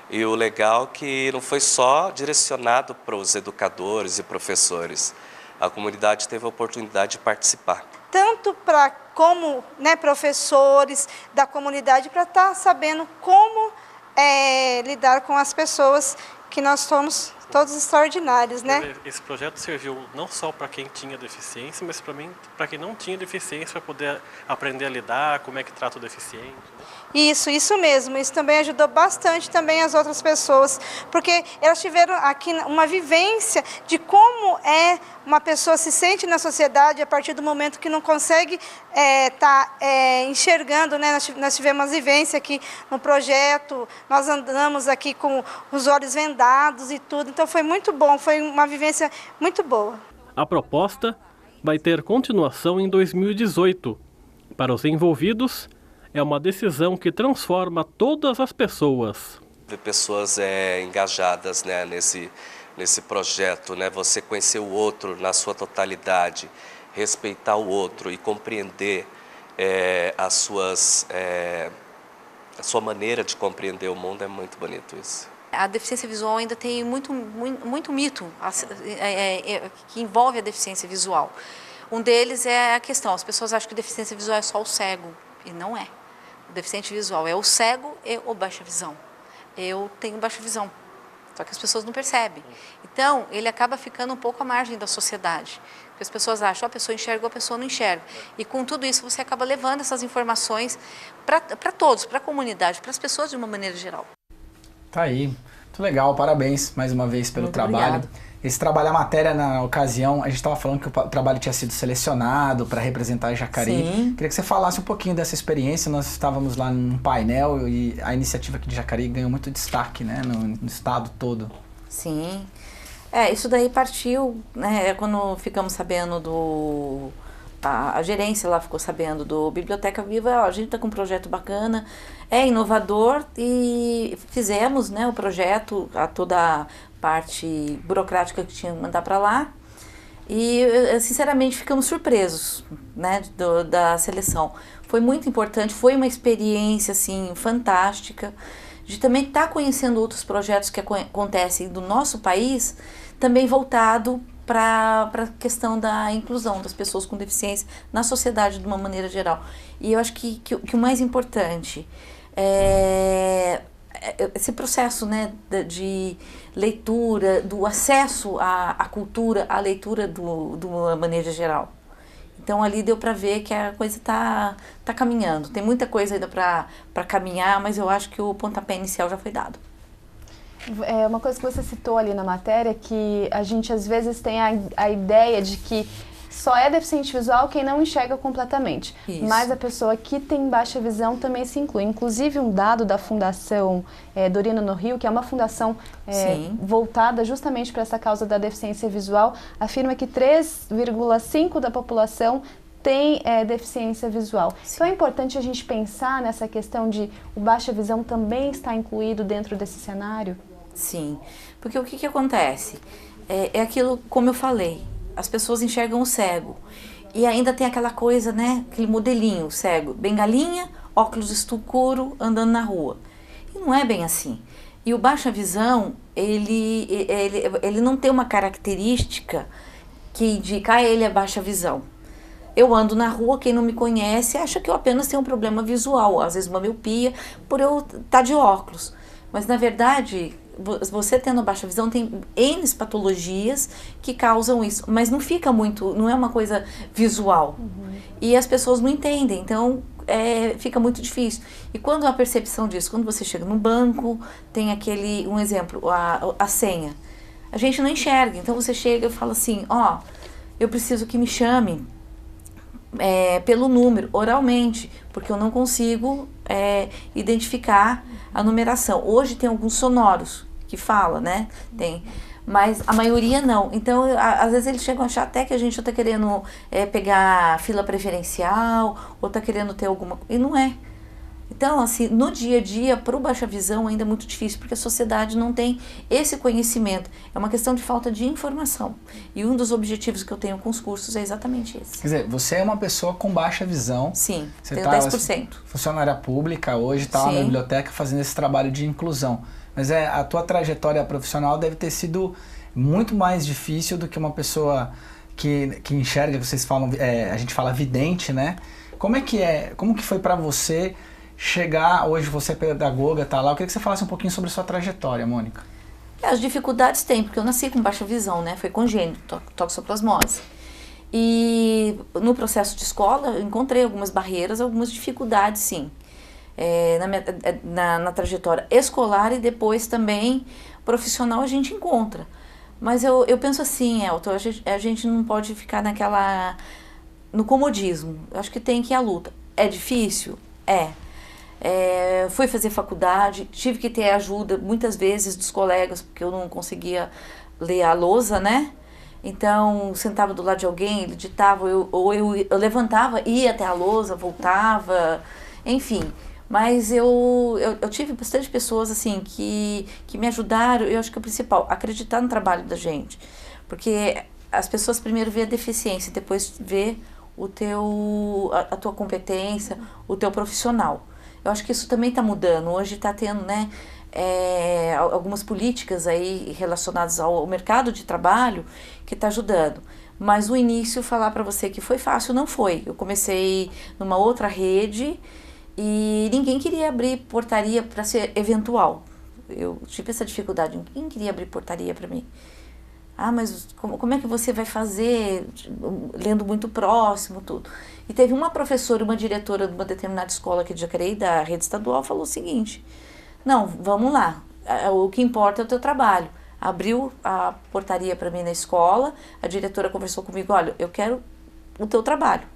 E o legal é que não foi só direcionado para os educadores e professores. A comunidade teve a oportunidade de participar. Tanto como professores da comunidade, para estar sabendo como lidar com as pessoas, que nós somos todos extraordinários, né? Esse projeto serviu não só para quem tinha deficiência, mas para quem não tinha deficiência, para poder aprender a lidar, como é que trata o deficiente. Né? Isso mesmo. Isso também ajudou bastante também as outras pessoas, porque elas tiveram aqui uma vivência de como uma pessoa se sente na sociedade a partir do momento que não consegue estar enxergando, né? Nós tivemos uma vivência aqui no projeto, nós andamos aqui com os olhos vendados e tudo, então foi muito bom, foi uma vivência muito boa. A proposta vai ter continuação em 2018. Para os envolvidos, é uma decisão que transforma todas as pessoas. Ver pessoas engajadas, né, nesse projeto, né, você conhecer o outro na sua totalidade, respeitar o outro e compreender a sua maneira de compreender o mundo, é muito bonito isso. A deficiência visual ainda tem muito mito que envolve a deficiência visual. Um deles é a questão, as pessoas acham que deficiência visual é só o cego, e não é. O deficiente visual é o cego e o baixa visão. Eu tenho baixa visão, só que as pessoas não percebem. Então, ele acaba ficando um pouco à margem da sociedade. Porque as pessoas acham, a pessoa enxerga ou a pessoa não enxerga. E com tudo isso, você acaba levando essas informações para todos, para a comunidade, para as pessoas de uma maneira geral. Tá aí, muito legal, parabéns mais uma vez pelo trabalho. Obrigado. Esse trabalho, a matéria na ocasião, a gente estava falando que o trabalho tinha sido selecionado para representar Jacareí. Sim. Queria que você falasse um pouquinho dessa experiência. Nós estávamos lá num painel e a iniciativa aqui de Jacareí ganhou muito destaque, né, no estado todo. Sim, isso daí partiu, né, quando ficamos sabendo a gerência lá ficou sabendo do Biblioteca Viva, a gente está com um projeto bacana, é inovador, e fizemos, né, o projeto, toda a parte burocrática que tinha que mandar para lá, e sinceramente ficamos surpresos, né, da seleção. Foi muito importante, foi uma experiência assim, fantástica, de também estar conhecendo outros projetos que acontecem do nosso país, também voltado para a questão da inclusão das pessoas com deficiência na sociedade de uma maneira geral. E eu acho que o mais importante é esse processo, né, de leitura, do acesso à cultura, à leitura de uma maneira geral. Então ali deu para ver que a coisa tá caminhando. Tem muita coisa ainda para caminhar, mas eu acho que o pontapé inicial já foi dado. É uma coisa que você citou ali na matéria, que a gente às vezes tem a ideia de que só é deficiente visual quem não enxerga completamente. Isso. Mas a pessoa que tem baixa visão também se inclui. Inclusive um dado da Fundação Dorina no Rio, que é uma fundação voltada justamente para essa causa da deficiência visual, afirma que 3,5% da população tem deficiência visual. Sim. Então é importante a gente pensar nessa questão de o baixa visão também está incluído dentro desse cenário? Sim, porque o que acontece? É aquilo, como eu falei, as pessoas enxergam o cego. E ainda tem aquela coisa, né? Aquele modelinho cego. Bengalinha, óculos escuro, andando na rua. E não é bem assim. E o baixa visão, ele não tem uma característica que indica, ele é baixa visão. Eu ando na rua, quem não me conhece acha que eu apenas tenho um problema visual. Às vezes uma miopia, por eu estar de óculos. Mas na verdade, você tendo baixa visão tem N patologias que causam isso, mas não fica muito, não é uma coisa visual. E as pessoas não entendem, então fica muito difícil. E quando a percepção disso, quando você chega no banco, tem um exemplo, a senha, a gente não enxerga, então você chega e fala assim, eu preciso que me chame pelo número, oralmente, porque eu não consigo identificar a numeração. Hoje tem alguns sonoros que fala, né? Tem, mas a maioria não. Então, às vezes eles chegam a achar até que a gente está querendo pegar fila preferencial, ou está querendo ter alguma... E não é. Então, assim, no dia a dia, para o baixa visão ainda é muito difícil, porque a sociedade não tem esse conhecimento. É uma questão de falta de informação. E um dos objetivos que eu tenho com os cursos é exatamente esse. Quer dizer, você é uma pessoa com baixa visão. Sim, você tenho 10%. Funcionária pública, hoje está lá na biblioteca fazendo esse trabalho de inclusão. Mas a tua trajetória profissional deve ter sido muito mais difícil do que uma pessoa que enxerga, vocês falam, a gente fala vidente, né? Como que foi para você chegar, hoje você é pedagoga, tá lá, eu queria que você falasse um pouquinho sobre a sua trajetória, Mônica. As dificuldades tem, porque eu nasci com baixa visão, né? Foi congênito, toxoplasmose. E no processo de escola, eu encontrei algumas barreiras, algumas dificuldades, sim. Na trajetória escolar e depois também profissional a gente encontra. Mas eu penso assim, Elton, a gente não pode ficar no comodismo. Eu acho que tem que ir à luta. É difícil? Fui fazer faculdade, tive que ter ajuda muitas vezes dos colegas, porque eu não conseguia ler a lousa, né? Então, sentava do lado de alguém, ele ditava, eu levantava, ia até a lousa, voltava, enfim. Mas eu tive bastante pessoas assim que me ajudaram. Eu acho que o principal, acreditar no trabalho da gente. Porque as pessoas primeiro vê a deficiência, depois vê a tua competência, o teu profissional. Eu acho que isso também está mudando. Hoje está tendo, né, algumas políticas aí relacionadas ao mercado de trabalho que está ajudando. Mas o início, falar para você que foi fácil, não foi. Eu comecei numa outra rede e ninguém queria abrir portaria para ser eventual. Eu tive essa dificuldade, ninguém queria abrir portaria para mim. Mas como é que você vai fazer, lendo muito próximo, tudo. E teve uma professora, uma diretora de uma determinada escola aqui de Jacareí, da rede estadual, falou o seguinte, não, vamos lá, o que importa é o teu trabalho. Abriu a portaria para mim na escola, a diretora conversou comigo, olha, eu quero o teu trabalho.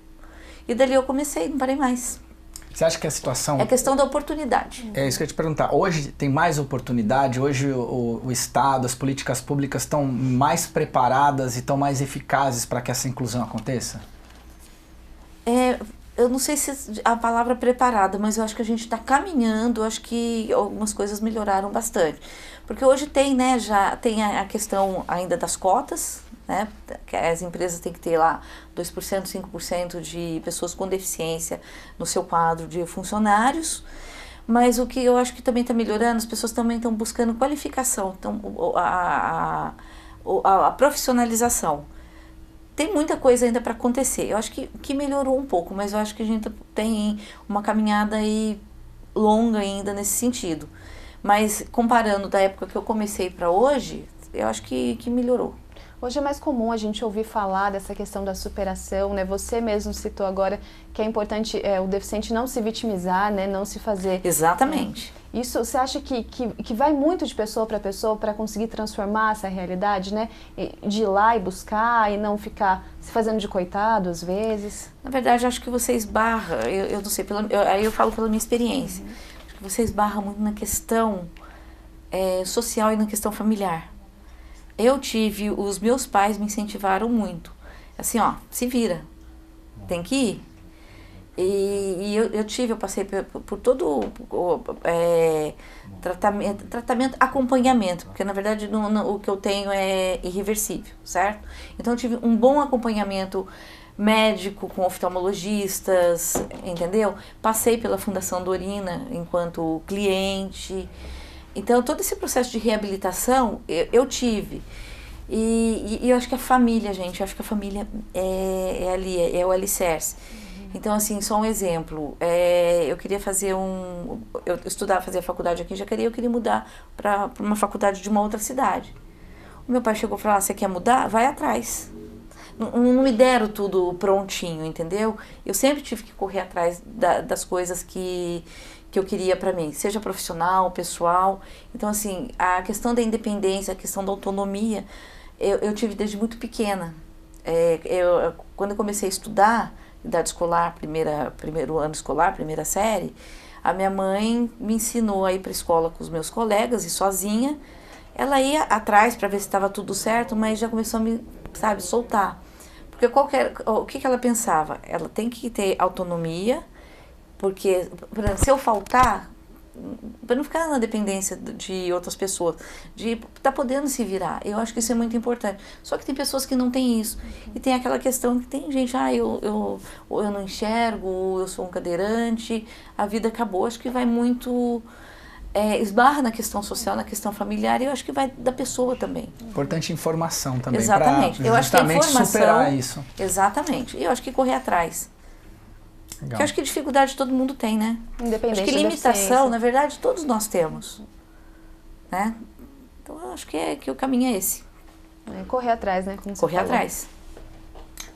E dali eu comecei, não parei mais. Você acha que a situação... É questão da oportunidade. É isso que eu ia te perguntar. Hoje tem mais oportunidade? Hoje o Estado, as políticas públicas estão mais preparadas e estão mais eficazes para que essa inclusão aconteça? Eu não sei se a palavra preparada, mas eu acho que a gente está caminhando, eu acho que algumas coisas melhoraram bastante. Porque hoje tem, né, já tem a questão ainda das cotas, né, que as empresas têm que ter lá 2%, 5% de pessoas com deficiência no seu quadro de funcionários, mas o que eu acho que também está melhorando, as pessoas também estão buscando qualificação, então, a profissionalização. Tem muita coisa ainda para acontecer, eu acho que melhorou um pouco, mas eu acho que a gente tem uma caminhada aí longa ainda nesse sentido. Mas comparando da época que eu comecei para hoje, eu acho que melhorou. Hoje é mais comum a gente ouvir falar dessa questão da superação, né? Você mesmo citou agora que é importante o deficiente não se vitimizar, né? Não se fazer... Exatamente. Isso, você acha que vai muito de pessoa para conseguir transformar essa realidade, né? De ir lá e buscar e não ficar se fazendo de coitado às vezes? Na verdade, acho que você esbarra, eu não sei, aí eu falo pela minha experiência, acho que você esbarra muito na questão social e na questão familiar. Os meus pais me incentivaram muito. Assim, ó, se vira, tem que ir. E eu passei por todo tratamento, acompanhamento, porque na verdade o que eu tenho é irreversível, certo? Então eu tive um bom acompanhamento médico com oftalmologistas, entendeu? Passei pela Fundação Dorina enquanto cliente. Então, todo esse processo de reabilitação eu tive. E eu acho que a família, gente, eu acho que a família é o alicerce. Então, assim, só um exemplo. Eu queria fazer eu estudava, fazia faculdade aqui em Jacareí, eu queria mudar para uma faculdade de uma outra cidade. O meu pai chegou e falou, você quer mudar? Vai atrás. Não me deram tudo prontinho, entendeu? Eu sempre tive que correr atrás das coisas que eu queria para mim, seja profissional, pessoal. Então, assim, a questão da independência, a questão da autonomia, eu tive desde muito pequena. Quando eu comecei a estudar, idade escolar, primeiro ano escolar, primeira série, a minha mãe me ensinou a ir para a escola com os meus colegas e sozinha. Ela ia atrás para ver se estava tudo certo, mas já começou a me, soltar. Porque o que ela pensava? Ela tem que ter autonomia, porque, por exemplo, se eu faltar, para não ficar na dependência de outras pessoas, de estar podendo se virar. Eu acho que isso é muito importante. Só que tem pessoas que não têm isso. E tem aquela questão que tem gente, eu não enxergo, eu sou um cadeirante, a vida acabou. Acho que vai muito... esbarra na questão social, na questão familiar, e eu acho que vai da pessoa também. Importante informação também. Exatamente. Eu acho que a informação, superar isso. Exatamente. E eu acho que correr atrás. Porque eu acho que dificuldade todo mundo tem, né? Independente acho que limitação, na verdade, todos nós temos. Né? Então, eu acho que o caminho é esse. Correr atrás, né? Como correr atrás.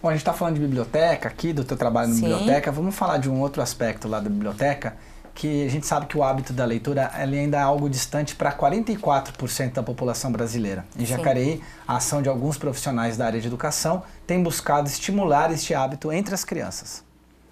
Bom, a gente está falando de biblioteca aqui, do teu trabalho na biblioteca. Vamos falar de um outro aspecto lá da biblioteca, que a gente sabe que o hábito da leitura ele ainda é algo distante para 44% da população brasileira. Em Jacareí, a ação de alguns profissionais da área de educação tem buscado estimular este hábito entre as crianças.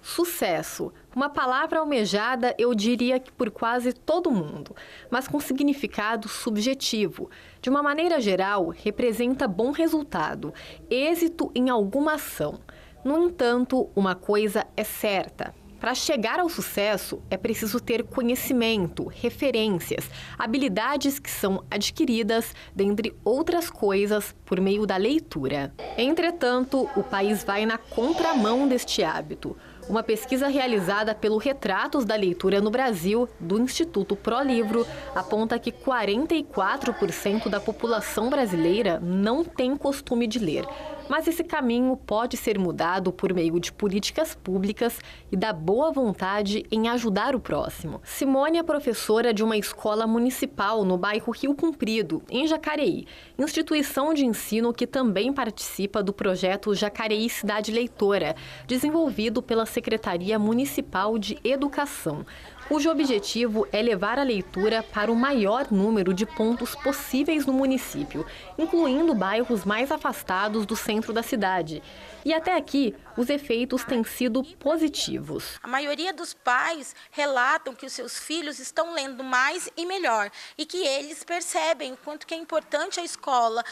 Sucesso, uma palavra almejada, eu diria que por quase todo mundo, mas com significado subjetivo. De uma maneira geral, representa bom resultado, êxito em alguma ação. No entanto, uma coisa é certa. Para chegar ao sucesso, é preciso ter conhecimento, referências, habilidades que são adquiridas, dentre outras coisas, por meio da leitura. Entretanto, o país vai na contramão deste hábito. Uma pesquisa realizada pelo Retratos da Leitura no Brasil, do Instituto ProLivro, aponta que 44% da população brasileira não tem costume de ler. Mas esse caminho pode ser mudado por meio de políticas públicas e da boa vontade em ajudar o próximo. Simone é professora de uma escola municipal no bairro Rio Comprido, em Jacareí, instituição de ensino que também participa do projeto Jacareí Cidade Leitora, desenvolvido pela Secretaria Municipal de Educação, cujo objetivo é levar a leitura para o maior número de pontos possíveis no município, incluindo bairros mais afastados do centro da cidade. E até aqui, os efeitos têm sido positivos. A maioria dos pais relatam que os seus filhos estão lendo mais e melhor e que eles percebem o quanto que é importante a escola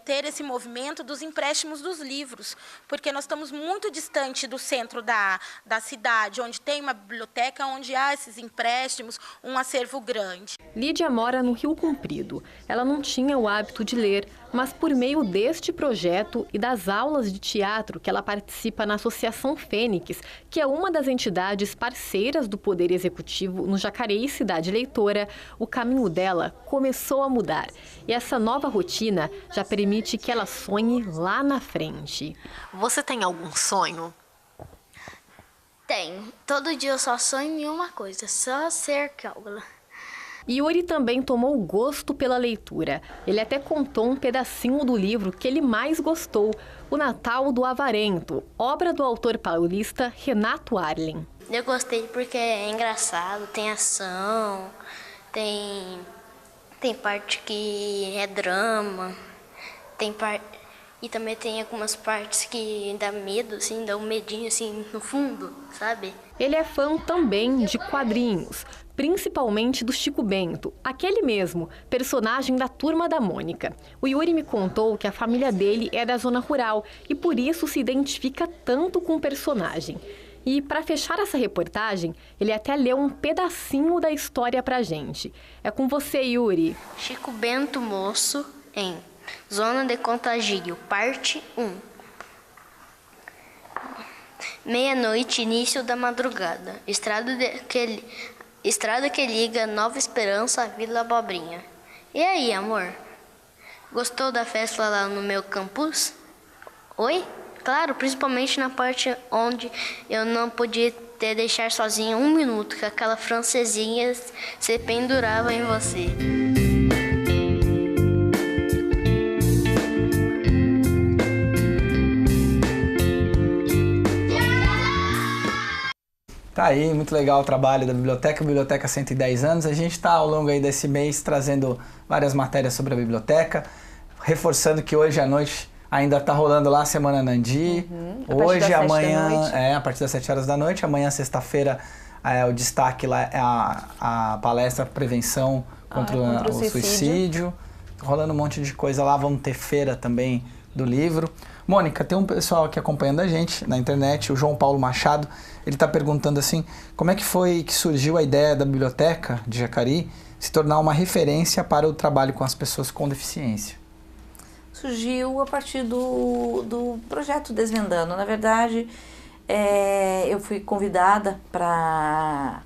ter esse movimento dos empréstimos dos livros, porque nós estamos muito distante do centro da cidade, onde tem uma biblioteca, onde há esses empréstimos, um acervo grande. Lídia mora no Rio Comprido. Ela não tinha o hábito de ler, mas por meio deste projeto e das aulas de teatro que ela participa na Associação Fênix, que é uma das entidades parceiras do Poder Executivo no Jacareí Cidade Leitora, o caminho dela começou a mudar. E essa nova rotina já permite que ela sonhe lá na frente. Você tem algum sonho? Tenho. Todo dia eu só sonho em uma coisa, só ser Calgula. Yuri também tomou gosto pela leitura. Ele até contou um pedacinho do livro que ele mais gostou, O Natal do Avarento, obra do autor paulista Renato Arlen. Eu gostei porque é engraçado, tem ação, tem parte que é drama, e também tem algumas partes que dá medo, assim, dá um medinho assim no fundo, sabe? Ele é fã também de quadrinhos, principalmente do Chico Bento, aquele mesmo, personagem da Turma da Mônica. O Yuri me contou que a família dele é da zona rural e por isso se identifica tanto com o personagem. E para fechar essa reportagem, ele até leu um pedacinho da história pra gente. É com você, Yuri. Chico Bento Moço, em Zona de Contagio, parte 1. Meia-noite, início da madrugada. Estrada que liga Nova Esperança à Vila Abobrinha. E aí, amor? Gostou da festa lá no meu campus? Oi? Claro, principalmente na parte onde eu não podia te deixar sozinha 1 minuto, que aquela francesinha se pendurava em você. Tá aí, muito legal o trabalho da Biblioteca 110 anos. A gente está ao longo aí desse mês trazendo várias matérias sobre a biblioteca, reforçando que hoje à noite ainda está rolando lá a Semana Nandi. Hoje, amanhã, a partir das 7 horas da noite. Amanhã, sexta-feira, o destaque lá é a palestra Prevenção contra o Suicídio. Rolando um monte de coisa lá. Vamos ter feira também do livro. Mônica, tem um pessoal aqui acompanhando a gente na internet, o João Paulo Machado. Ele está perguntando assim, como é que foi que surgiu a ideia da Biblioteca de Jacareí se tornar uma referência para o trabalho com as pessoas com deficiência? Surgiu a partir do projeto Desvendando. Na verdade, eu fui convidada para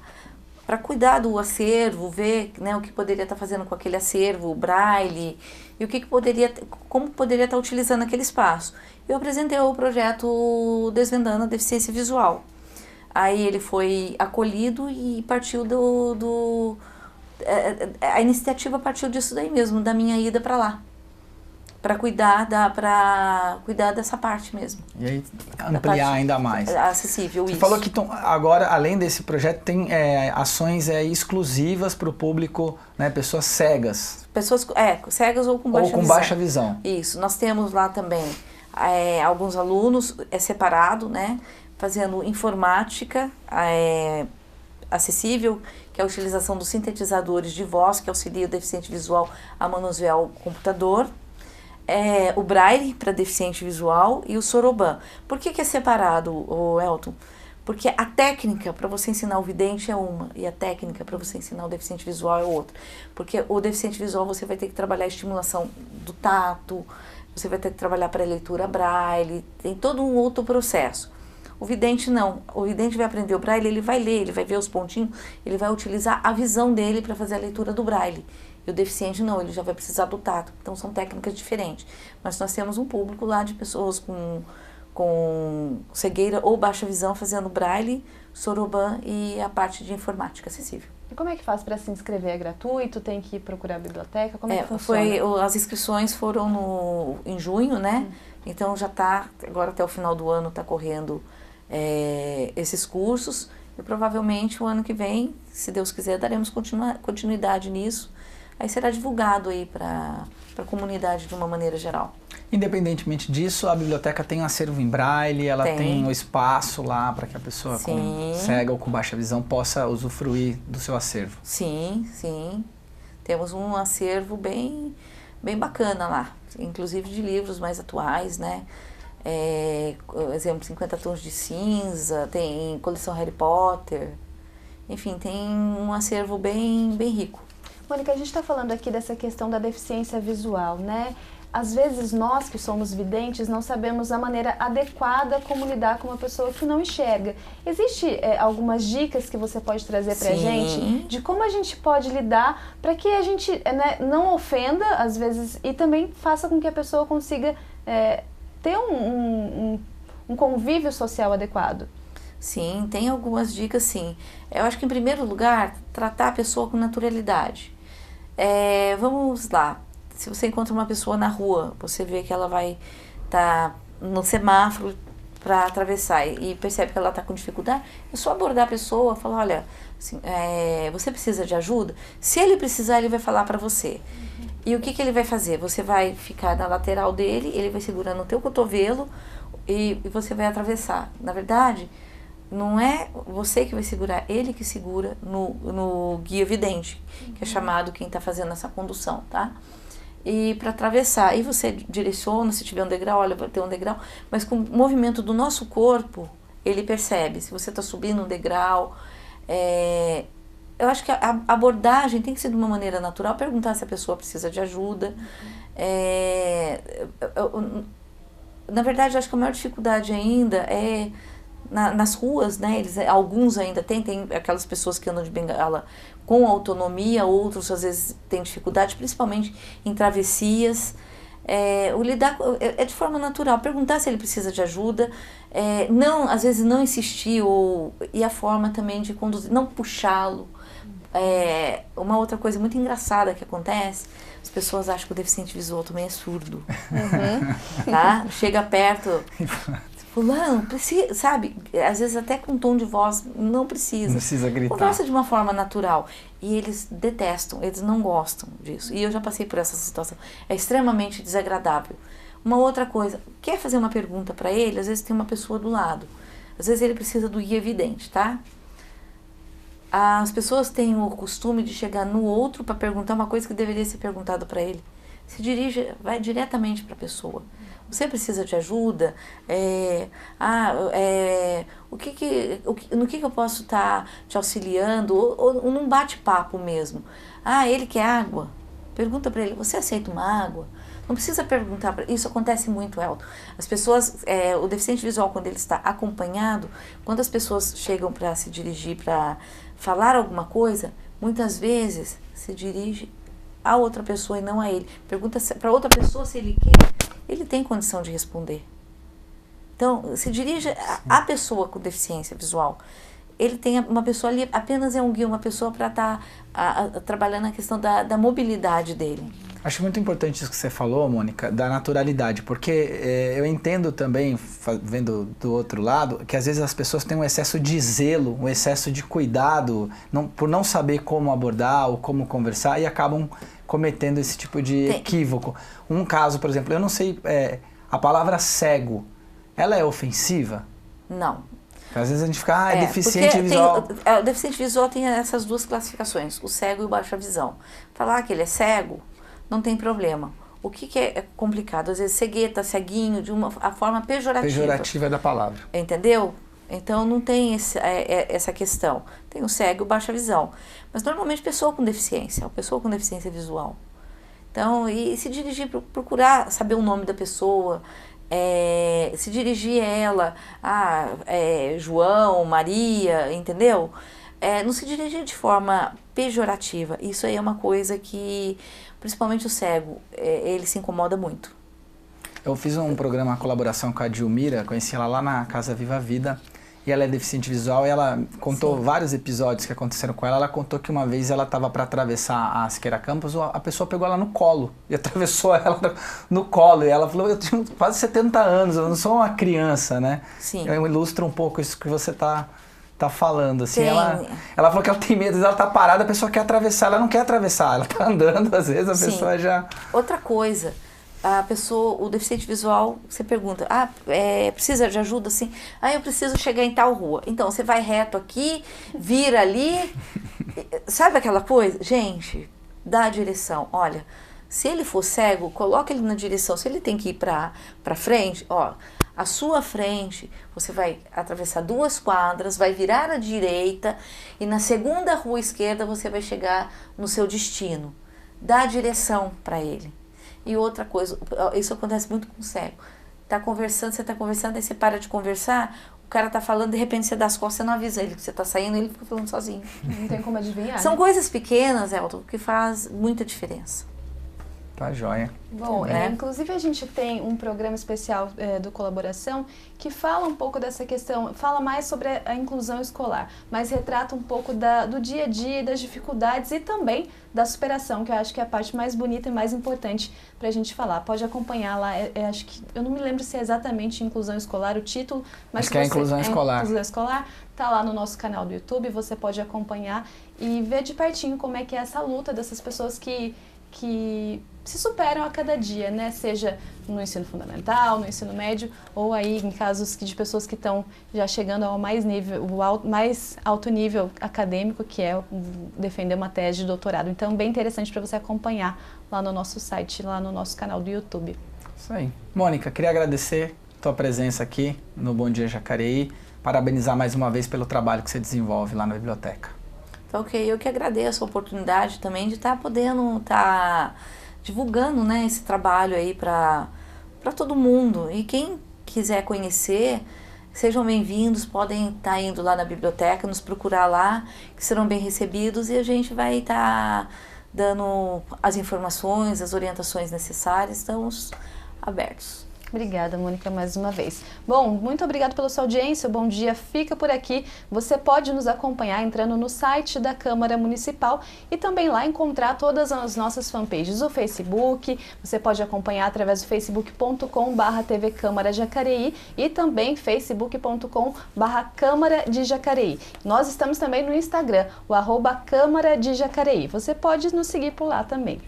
cuidar do acervo, ver, né, o que poderia estar fazendo com aquele acervo, o braille, e como poderia estar utilizando aquele espaço. Eu apresentei o projeto Desvendando a Deficiência Visual. Aí ele foi acolhido e partiu a iniciativa partiu disso daí mesmo, da minha ida para lá. Para cuidar dessa parte mesmo. E aí ampliar ainda mais. Acessível, Você isso. falou que agora, além desse projeto, tem ações exclusivas para o público, né, pessoas cegas. Pessoas cegas ou com baixa visão. Isso. Nós temos lá também alguns alunos separado, né, fazendo informática acessível, que é a utilização dos sintetizadores de voz, que auxilia o deficiente visual a manusear o computador. O braille para deficiente visual e o soroban. Por que é separado, Elton? Porque a técnica para você ensinar o vidente é uma e a técnica para você ensinar o deficiente visual é outra. Porque o deficiente visual você vai ter que trabalhar a estimulação do tato, você vai ter que trabalhar para a leitura braille, tem todo um outro processo. O vidente não. O vidente vai aprender o braille, ele vai ler, ele vai ver os pontinhos, ele vai utilizar a visão dele para fazer a leitura do braille. E o deficiente não, ele já vai precisar do tato. Então são técnicas diferentes. Mas nós temos um público lá de pessoas com cegueira ou baixa visão fazendo braille, soroban e a parte de informática acessível. E como é que faz para se inscrever? É gratuito? Tem que procurar a biblioteca? Como é que funciona? As inscrições foram em junho, né? Então já está, agora até o final do ano está correndo esses cursos. E provavelmente o ano que vem, se Deus quiser, daremos continuidade nisso. Aí será divulgado aí para a comunidade de uma maneira geral. Independentemente disso, a biblioteca tem um acervo em braille, ela tem um espaço lá para que a pessoa com cega ou com baixa visão possa usufruir do seu acervo. Sim, sim. Temos um acervo bem bacana lá, inclusive de livros mais atuais, né? Exemplo, 50 Tons de Cinza, tem coleção Harry Potter, enfim, tem um acervo bem rico. Mônica, a gente está falando aqui dessa questão da deficiência visual, né? Às vezes nós que somos videntes não sabemos a maneira adequada como lidar com uma pessoa que não enxerga. Existe algumas dicas que você pode trazer para a gente de como a gente pode lidar para que a gente não ofenda, às vezes, e também faça com que a pessoa consiga ter um convívio social adequado? Sim, tem algumas dicas, sim. Eu acho que, em primeiro lugar, tratar a pessoa com naturalidade. Vamos lá, se você encontra uma pessoa na rua, você vê que ela vai estar no semáforo para atravessar e percebe que ela está com dificuldade, é só abordar a pessoa, falar, olha, assim, você precisa de ajuda? Se ele precisar, ele vai falar para você. E o que ele vai fazer? Você vai ficar na lateral dele, ele vai segurando o teu cotovelo e você vai atravessar. Na verdade, não é você que vai segurar, ele que segura no guia vidente, que é chamado quem está fazendo essa condução, tá? E para atravessar, aí você direciona, se tiver um degrau, olha, vai ter um degrau, mas com o movimento do nosso corpo, ele percebe, se você está subindo um degrau. Eu acho que a abordagem tem que ser de uma maneira natural, perguntar se a pessoa precisa de ajuda. Na verdade, eu acho que a maior dificuldade ainda é nas ruas, né? Alguns ainda tem aquelas pessoas que andam de bengala com autonomia, outros às vezes têm dificuldade, principalmente em travessias. O lidar é de forma natural, perguntar se ele precisa de ajuda, às vezes não insistir, e a forma também de conduzir, não puxá-lo. Uma outra coisa muito engraçada que acontece, as pessoas acham que o deficiente visual também é surdo. Tá? Chega perto, fulano, precisa, sabe? Às vezes até com um tom de voz, não precisa. Não precisa gritar. Conversa de uma forma natural. E eles detestam, eles não gostam disso. E eu já passei por essa situação. É extremamente desagradável. Uma outra coisa, quer fazer uma pergunta para ele, às vezes tem uma pessoa do lado. Às vezes ele precisa do guia vidente, tá? As pessoas têm o costume de chegar no outro para perguntar uma coisa que deveria ser perguntada para ele. Se dirige, vai diretamente para a pessoa. Você precisa de ajuda? No que eu posso estar te auxiliando? Ou num bate-papo mesmo. Ele quer água? Pergunta para ele, você aceita uma água? Não precisa perguntar, isso acontece muito, Elton. As pessoas, o deficiente visual, quando ele está acompanhado, quando as pessoas chegam para se dirigir, para falar alguma coisa, muitas vezes se dirige a outra pessoa e não a ele. Pergunta para outra pessoa se ele quer. Ele tem condição de responder. Então, se dirige à pessoa com deficiência visual. Ele tem uma pessoa ali, apenas é um guia, uma pessoa para estar trabalhando na questão da mobilidade dele. Acho muito importante isso que você falou, Mônica, da naturalidade, porque eu entendo também, vendo do outro lado, que às vezes as pessoas têm um excesso de zelo, um excesso de cuidado, por não saber como abordar ou como conversar, e acabam cometendo esse tipo de equívoco. Um caso, por exemplo, eu não sei, a palavra cego, ela é ofensiva? Não. Às vezes a gente fica, é deficiente visual. O deficiente visual tem essas duas classificações, o cego e o baixa visão. Falar que ele é cego, não tem problema. O que é complicado? Às vezes cegueta, ceguinho, a forma pejorativa. Pejorativa da palavra. Entendeu? Então não tem essa questão. Tem o cego e o baixa visão. Mas normalmente pessoa com deficiência visual. Então, e se dirigir, procurar saber o nome da pessoa, se dirigir a ela, João, Maria, entendeu? Não se dirigir de forma pejorativa. Isso aí é uma coisa que, principalmente o cego, ele se incomoda muito. Eu fiz um programa, uma colaboração com a Dilmira, conheci ela lá na Casa Viva Vida, e ela é deficiente visual, e ela contou vários episódios que aconteceram com ela. Ela contou que uma vez ela estava para atravessar a Siqueira Campos, a pessoa pegou ela no colo, e atravessou ela no colo, e ela falou, eu tenho quase 70 anos, eu não sou uma criança, né? Sim. Eu ilustro um pouco isso que você tá falando, assim, ela falou que ela tem medo, ela tá parada, a pessoa quer atravessar, ela não quer atravessar, ela tá andando, às vezes a pessoa já... Outra coisa, o deficiente visual, você pergunta, precisa de ajuda? Assim, eu preciso chegar em tal rua. Então, você vai reto aqui, vira ali, sabe aquela coisa? Gente, dá a direção, olha, se ele for cego, coloca ele na direção, se ele tem que ir pra frente, à sua frente, você vai atravessar 2 quadras, vai virar à direita e na segunda rua esquerda você vai chegar no seu destino. Dá a direção para ele. E outra coisa, isso acontece muito com o cego. Você tá conversando, aí você para de conversar, o cara tá falando, de repente você dá as costas, você não avisa ele que você tá saindo, ele fica falando sozinho. Não tem como adivinhar. São coisas pequenas, Elton, que faz muita diferença. Tá joia. Bom, inclusive a gente tem um programa especial do Colaboração que fala um pouco dessa questão, fala mais sobre a inclusão escolar, mas retrata um pouco do dia a dia, das dificuldades e também da superação, que eu acho que é a parte mais bonita e mais importante para a gente falar. Pode acompanhar lá, acho que eu não me lembro se é exatamente inclusão escolar o título, mas acho que é inclusão escolar. Inclusão escolar, tá lá no nosso canal do YouTube, você pode acompanhar e ver de pertinho como é que é essa luta dessas pessoas que se superam a cada dia, né? Seja no ensino fundamental, no ensino médio, ou aí em casos de pessoas que estão já chegando ao mais alto nível acadêmico, que é defender uma tese de doutorado. Então, bem interessante para você acompanhar lá no nosso site, lá no nosso canal do YouTube. Isso aí. Mônica, queria agradecer a tua presença aqui no Bom Dia Jacareí, parabenizar mais uma vez pelo trabalho que você desenvolve lá na biblioteca. Então, eu que agradeço a oportunidade também de estar podendo divulgando, né, esse trabalho aí para todo mundo. E quem quiser conhecer, sejam bem-vindos, podem estar indo lá na biblioteca, nos procurar lá, que serão bem recebidos e a gente vai estar dando as informações, as orientações necessárias, estamos abertos. Obrigada, Mônica, mais uma vez. Bom, muito obrigada pela sua audiência, o Bom Dia fica por aqui. Você pode nos acompanhar entrando no site da Câmara Municipal e também lá encontrar todas as nossas fanpages, o Facebook, você pode acompanhar através do facebook.com/TV Câmara Jacareí e também facebook.com/Câmara de Jacareí. Nós estamos também no Instagram, o @Câmara de Jacareí. Você pode nos seguir por lá também.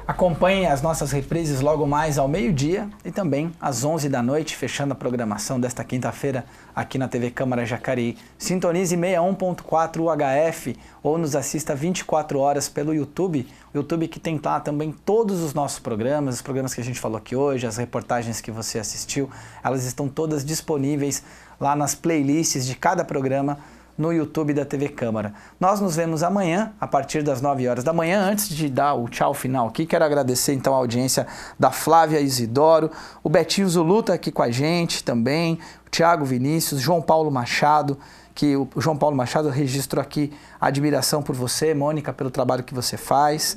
Acompanhem as nossas reprises logo mais ao meio-dia e também às 11 da noite, fechando a programação desta quinta-feira aqui na TV Câmara Jacareí. Sintonize 61.4 UHF ou nos assista 24 horas pelo YouTube. O YouTube que tem lá também todos os nossos programas, os programas que a gente falou aqui hoje, as reportagens que você assistiu, elas estão todas disponíveis lá nas playlists de cada programa no YouTube da TV Câmara. Nós nos vemos amanhã, a partir das 9 horas da manhã. Antes de dar o tchau final aqui, quero agradecer então a audiência da Flávia Isidoro, o Betinho Zulu tá aqui com a gente também, o Thiago Vinícius, João Paulo Machado, que o João Paulo Machado registrou aqui a admiração por você, Mônica, pelo trabalho que você faz,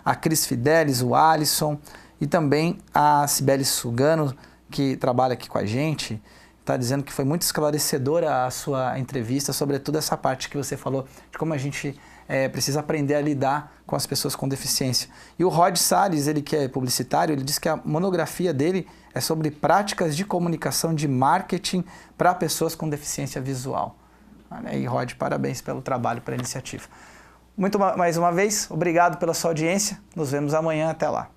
a Cris Fidelis, o Alisson e também a Cibele Sugano, que trabalha aqui com a gente. Está dizendo que foi muito esclarecedora a sua entrevista, sobretudo essa parte que você falou de como a gente precisa aprender a lidar com as pessoas com deficiência. E o Rod Salles, ele que é publicitário, ele disse que a monografia dele é sobre práticas de comunicação de marketing para pessoas com deficiência visual. E Rod, parabéns pelo trabalho, pela iniciativa. Mais uma vez, obrigado pela sua audiência. Nos vemos amanhã. Até lá.